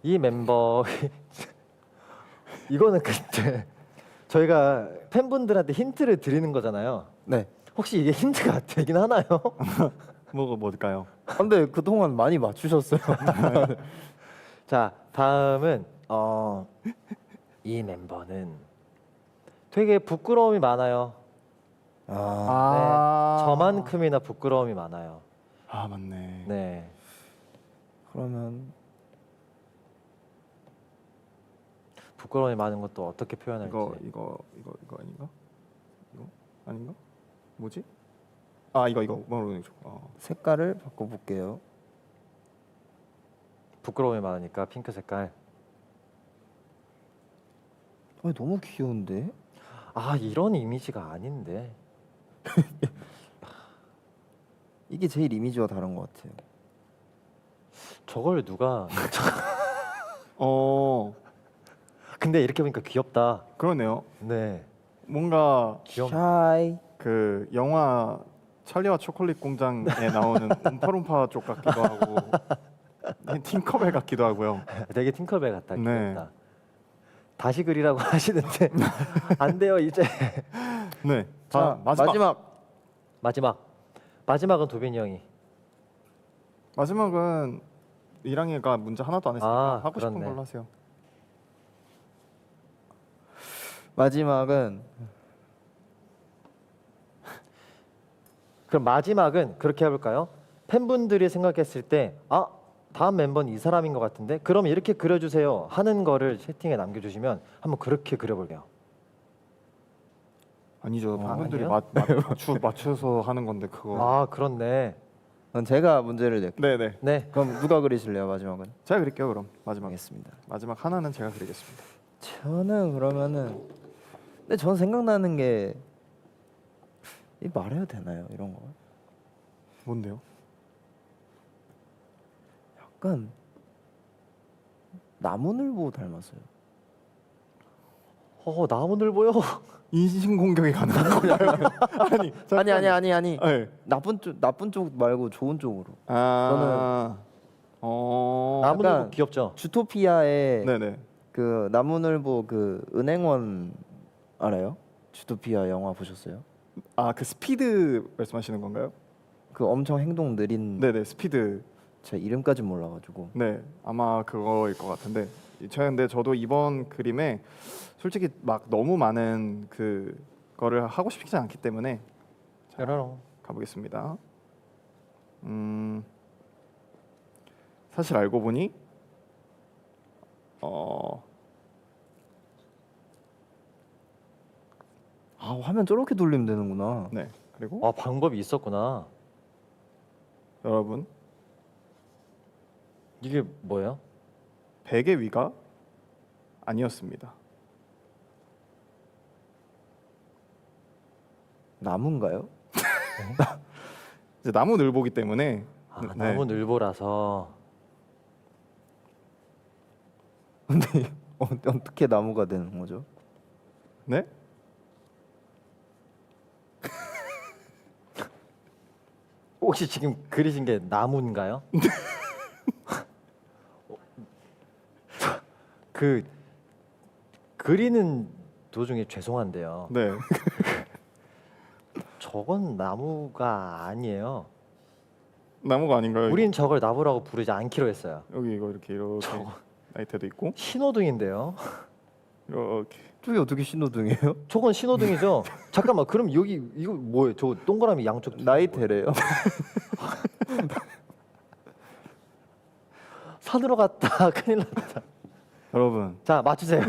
이 멤버 이거는 그때 저희가 팬분들한테 힌트를 드리는 거잖아요. 네. 혹시 이게 힌트가 되긴 하나요? 뭘까요? 근데 그동안 많이 맞추셨어요. 자 다음은 이 멤버는 되게 부끄러움이 많아요. 네, 저만큼이나 부끄러움이 많아요. 맞네. 네. 그러면 부끄러움이 많은 것도 어떻게 표현할지. 이거 아닌가? 이거 아닌가? 뭐지? 이거 모르겠죠. 색깔을 바꿔볼게요. 부끄러움이 많으니까 핑크 색깔. 너무 귀여운데? 이런 이미지가 아닌데. 이게 제일 이미지와 다른 것 같아요. 저걸 누가? 근데 이렇게 보니까 귀엽다. 그러네요. 네. 뭔가 샤이. 그 영화 찰리와 초콜릿 공장에 나오는 움파룸파 쪽 같기도 하고 팅커벨 같기도 하고요. 되게 팅커벨 같다. 네. 귀엽다. 다시 그리라고 하시는데 안 돼요 이제. 네. 자, 마지막. 마지막은 도빈이 형이. 마지막은 이랑이가 문제 하나도 안 했으니까 하고 싶은 그렇네. 걸로 하세요. 마지막은 그럼 마지막은 그렇게 해볼까요? 팬분들이 생각했을 때 다음 멤버는 이 사람인 것 같은데 그럼 이렇게 그려주세요 하는 거를 채팅에 남겨주시면 한번 그렇게 그려볼게요. 아니죠. 팬분들이 아니에요? 맞춰서 하는 건데 그거. 그렇네. 그럼 제가 문제를 낼게요. 네네. 네. 그럼 누가 그리실래요 마지막은? 제가 그릴게요 그럼 마지막. 알겠습니다. 마지막 하나는 제가 그리겠습니다. 저는 그러면은 근데 저는 생각나는 게 이 말해도 되나요 이런 거? 뭔데요? 약간 나무늘보 닮았어요. 나무늘보요. 인신 공격이 가능한 건가요? 아니 네. 나쁜 쪽 말고 좋은 쪽으로. 아. 나무늘보 약간 귀엽죠. 주토피아의 네네. 그 나무늘보 그 은행원 알아요? 주토피아 영화 보셨어요? 아 그 스피드 말씀하시는 건가요? 그 엄청 행동 느린 네네 스피드. 제 이름까지 몰라가지고 네 아마 그거일 것 같은데 제가 근데 저도 이번 그림에 솔직히 막 너무 많은 그 거를 하고 싶지 않기 때문에 여러분. 가보겠습니다. 사실 알고 보니 화면 저렇게 돌리면 되는구나. 네 그리고 방법이 있었구나. 여러분 이게 뭐예요? 베개 위가 아니었습니다. 나무인가요? 이제 나무늘보기 때문에 네. 나무늘보라서. 근데 어떻게 나무가 되는 거죠? 네? 혹시 지금 그리신 게 나무인가요? 그 그리는 도중에 죄송한데요. 네. 저건 나무가 아니에요. 나무가 아닌가요? 우린 저걸 나무라고 부르지 않기로 했어요. 여기 이거 이렇게 저거. 라이트도 있고 신호등인데요. 이렇게 저게 어떻게 신호등이에요? 저건 신호등이죠. 잠깐만, 그럼 여기 이거 뭐예요? 저 동그라미 양쪽 뭐예요? 나이테래요. 산으로 갔다. 큰일 났다. 여러분 자, 맞추세요.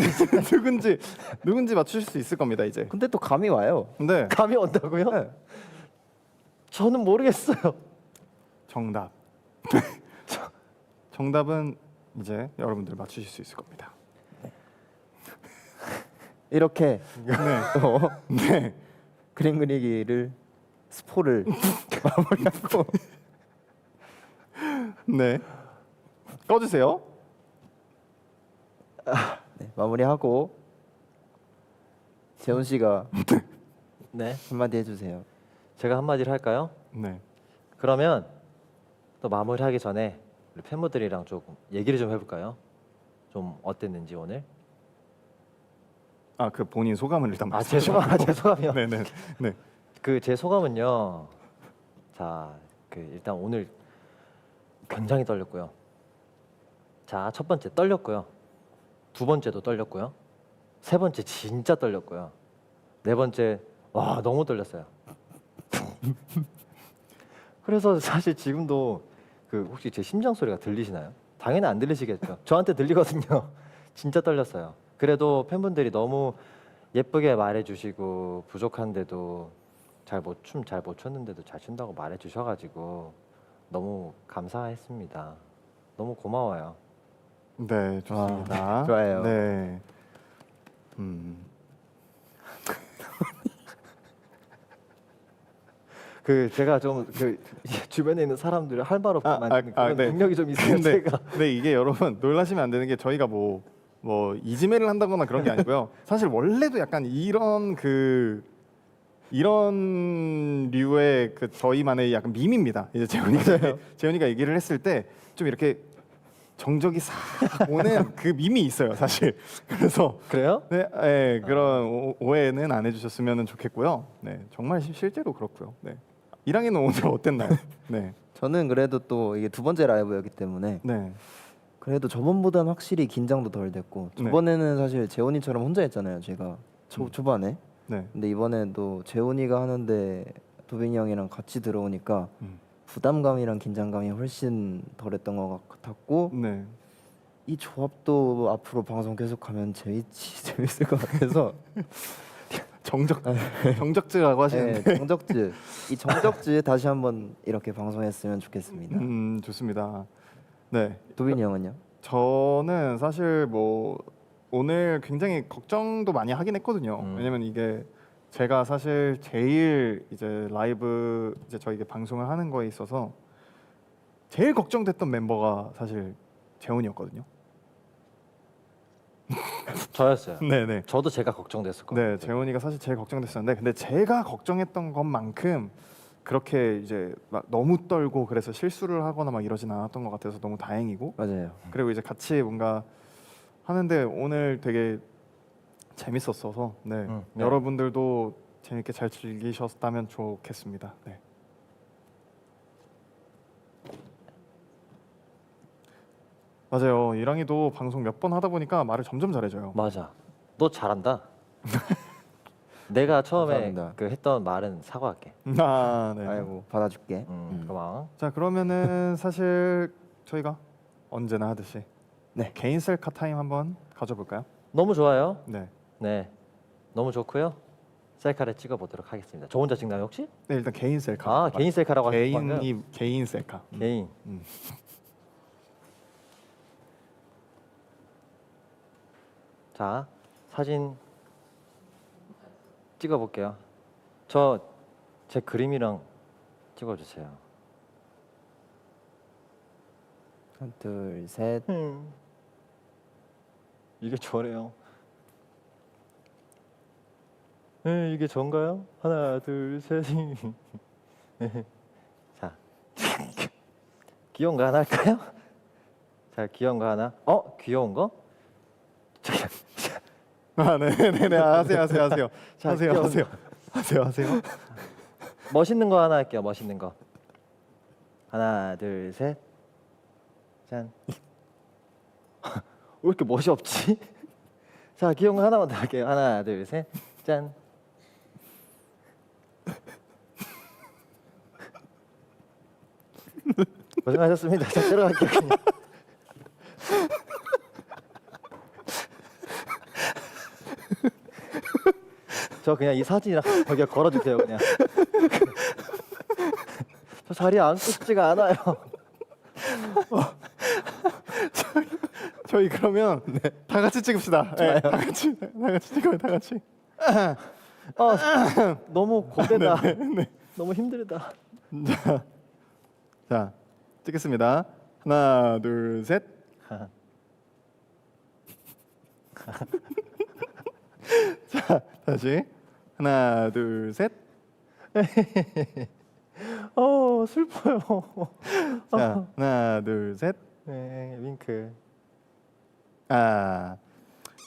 누군지 맞추실 수 있을 겁니다 이제. 근데 또 감이 와요. 근데 감이 온다고요? 네. 저는 모르겠어요. 정답. 정답은 이제 여러분들 맞추실 수 있을 겁니다. 이렇게 네. 또 네. 그림 그리기를 스포를 마무리하고 네. 꺼주세요. 네, 마무리하고 재훈 씨가 네, 한마디 해주세요. 제가 한마디를 할까요? 네. 그러면 또 마무리하기 전에 우리 팬분들이랑 조금 얘기를 좀 해볼까요? 좀 어땠는지 오늘? 아 그 본인 소감을 일단 제 소감이요. 네네. 네. 그 제 소감은요. 자, 그 일단 오늘 굉장히 떨렸고요. 자, 첫 번째 떨렸고요. 두 번째도 떨렸고요. 세 번째 진짜 떨렸고요. 네 번째 와 너무 떨렸어요. 그래서 사실 지금도 그 혹시 제 심장 소리가 들리시나요? 당연히 안 들리시겠죠. 저한테 들리거든요. 진짜 떨렸어요. 그래도 팬분들이 너무 예쁘게 말해주시고 부족한데도 춤 잘 못 췄는데도 잘 춘다고 말해주셔가지고 너무 감사했습니다. 너무 고마워요. 네 좋습니다. 좋아요. 네. 그 제가 좀 그 주변에 있는 사람들을 할 말 없게 만드는 그런 네. 능력이 좀 있어요. 근데 제가. 네 이게 여러분 놀라시면 안 되는 게 저희가 뭐 이지매를 한다거나 그런 게 아니고요. 사실 원래도 약간 이런 류의 그 저희만의 약간 밈입니다. 이제 재훈이가 얘기를 했을 때 좀 이렇게 정적이 싹 오는 그 밈이 있어요, 사실. 그래서 그래요? 네, 그런 오해는 안 해주셨으면 좋겠고요. 네, 정말 실제로 그렇고요. 네, 1학년은 오늘 어땠나요? 네, 저는 그래도 또 이게 두 번째 라이브였기 때문에 네, 그래도 저번보다는 확실히 긴장도 덜 됐고 네. 저번에는 사실 재훈이처럼 혼자 했잖아요. 제가 초반에. 네. 근데 이번엔 또 재훈이가 하는데 도빈이 형이랑 같이 들어오니까 부담감이랑 긴장감이 훨씬 덜했던 것 같았고 네. 이 조합도 앞으로 방송 계속하면 재밌을 것 같아서 정적즈라고 하시는데. 네, 정적즈. 이 정적즈 다시 한번 이렇게 방송했으면 좋겠습니다. 좋습니다. 네, 도빈이 형은요? 저는 사실 뭐 오늘 굉장히 걱정도 많이 하긴 했거든요. 왜냐면 이게 제가 사실 제일 이제 라이브 이제 저희가 방송을 하는 거에 있어서 제일 걱정됐던 멤버가 사실 재훈이었거든요. 저였어요. 네네. 저도 제가 걱정됐었거든요. 네, 재훈이가 사실 제일 걱정됐었는데, 근데 제가 걱정했던 것만큼 그렇게 이제 막 너무 떨고 그래서 실수를 하거나 막 이러진 않았던 것 같아서 너무 다행이고, 맞아요. 그리고 이제 같이 뭔가 하는데 오늘 되게 재밌었어서 네, 네. 여러분들도 재밌게 잘 즐기셨다면 좋겠습니다. 네. 맞아요. 이랑이도 방송 몇 번 하다 보니까 말을 점점 잘해져요. 맞아. 너 잘한다. 내가 처음에 감사합니다. 그 했던 말은 사과할게. 아, 네. 아이고 받아줄게. 고마워. 자, 그러면은 사실 저희가 언제나 하듯이 네. 개인 셀카 타임 한번 가져볼까요? 너무 좋아요. 네. 네, 너무 좋고요. 셀카를 찍어보도록 하겠습니다. 저 혼자 찍나요 혹시? 네, 일단 개인 셀카. 아, 개인 셀카라고 하셨던 방금? 개인 셀카. 개인. 자, 사진 찍어볼게요. 저 제 그림이랑 찍어주세요. 하나, 둘, 셋. 이게 저래요. 네, 이게 전가요? 하나, 둘, 셋. 자, 귀여운 거 하나 할까요? 자, 귀여운 거 하나. 귀여운 거? 아, 네, 네, 네. 하세요. 자, 하세요. 귀여운 하세요. 멋있는 거 하나 할게요. 멋있는 거. 하나, 둘, 셋. 짠. 왜 이렇게 멋이 없지? 자, 귀여운 거 하나만 더 할게요. 하나, 둘, 셋. 짠. 고생하셨습니다. 자, 들어갈게요. 그냥. 저 그냥 이 사진이랑 거기에 걸어주세요. 그냥. 저 자리에 앉고 싶지가 않아요. 저희 그러면 다 같이 찍읍시다. 네, 다 같이 찍어요. 다 같이. 너무 고되다. 너무 힘들다. 자, 찍겠습니다. 하나, 둘, 셋. 자, 다시. 하나, 둘, 셋. 슬퍼요. 자, 하나, 둘, 셋. 네, 윙크. 아,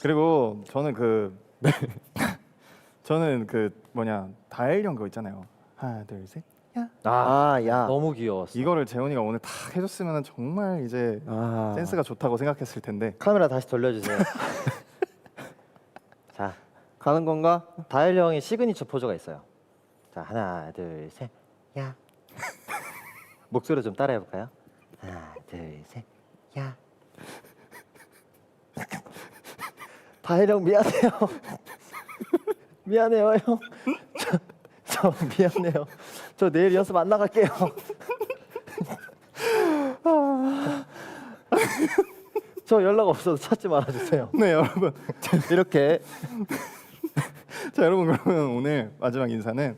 그리고 저는 저는 뭐냐 다엘 형 그거 있잖아요. 하나, 둘, 셋. 야. 너무 귀여웠어. 이거를 재훈이가 오늘 다 해줬으면 정말 이제 센스가 좋다고 생각했을 텐데. 카메라 다시 돌려주세요. 자, 가는 건가? 다일 형의 시그니처 포즈가 있어요. 자, 하나, 둘, 셋. 야. 목소리 좀 따라해 볼까요? 하나, 둘, 셋. 야. 다일 형 미안해요. 미안해요, 형. 저 미안해요. 저 내일 연습 안 나갈게요. 저 연락 없어도 찾지 말아주세요. 네, 여러분. 이렇게 자, 여러분 그러면 오늘 마지막 인사는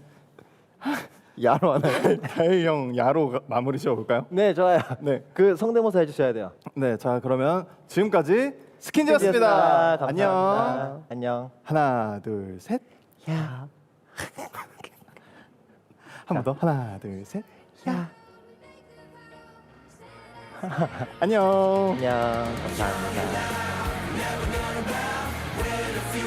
야로 하나요? 다엘 형 야로 마무리 지어볼까요? 네, 좋아요. 네, 그 성대모사 해주셔야 돼요. 네. 자, 그러면 지금까지 스킨즈였습니다. 감사합니다. 안녕. 안녕. 하나, 둘, 셋. 야. 한 번 더. 하나, 둘, 셋. 야. 안녕. 안녕. 감사합니다.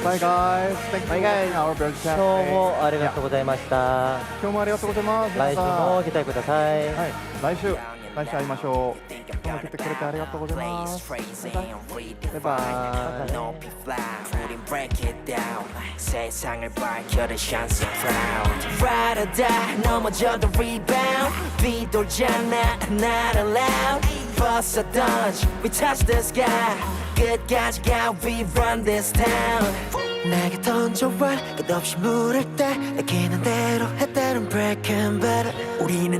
Bye guys. Thank you for watching our broadcast. 今日もありがとうございました。今日もありがとうございます。来週も来てください。はい、来週会いましょう。今日も来てくれてありがとうございます。バイバイ。 높이 fly 우린 break it down 세상을 밝혀라 shine so proud Ride or die 넘어져도 rebound 비돌잖아 not allowed Bust a dodge we touch the sky 끝까지 가 we run this town 내게 던져와 끝없이 물을 때 내기는 대로 했다는 breaking better 우리는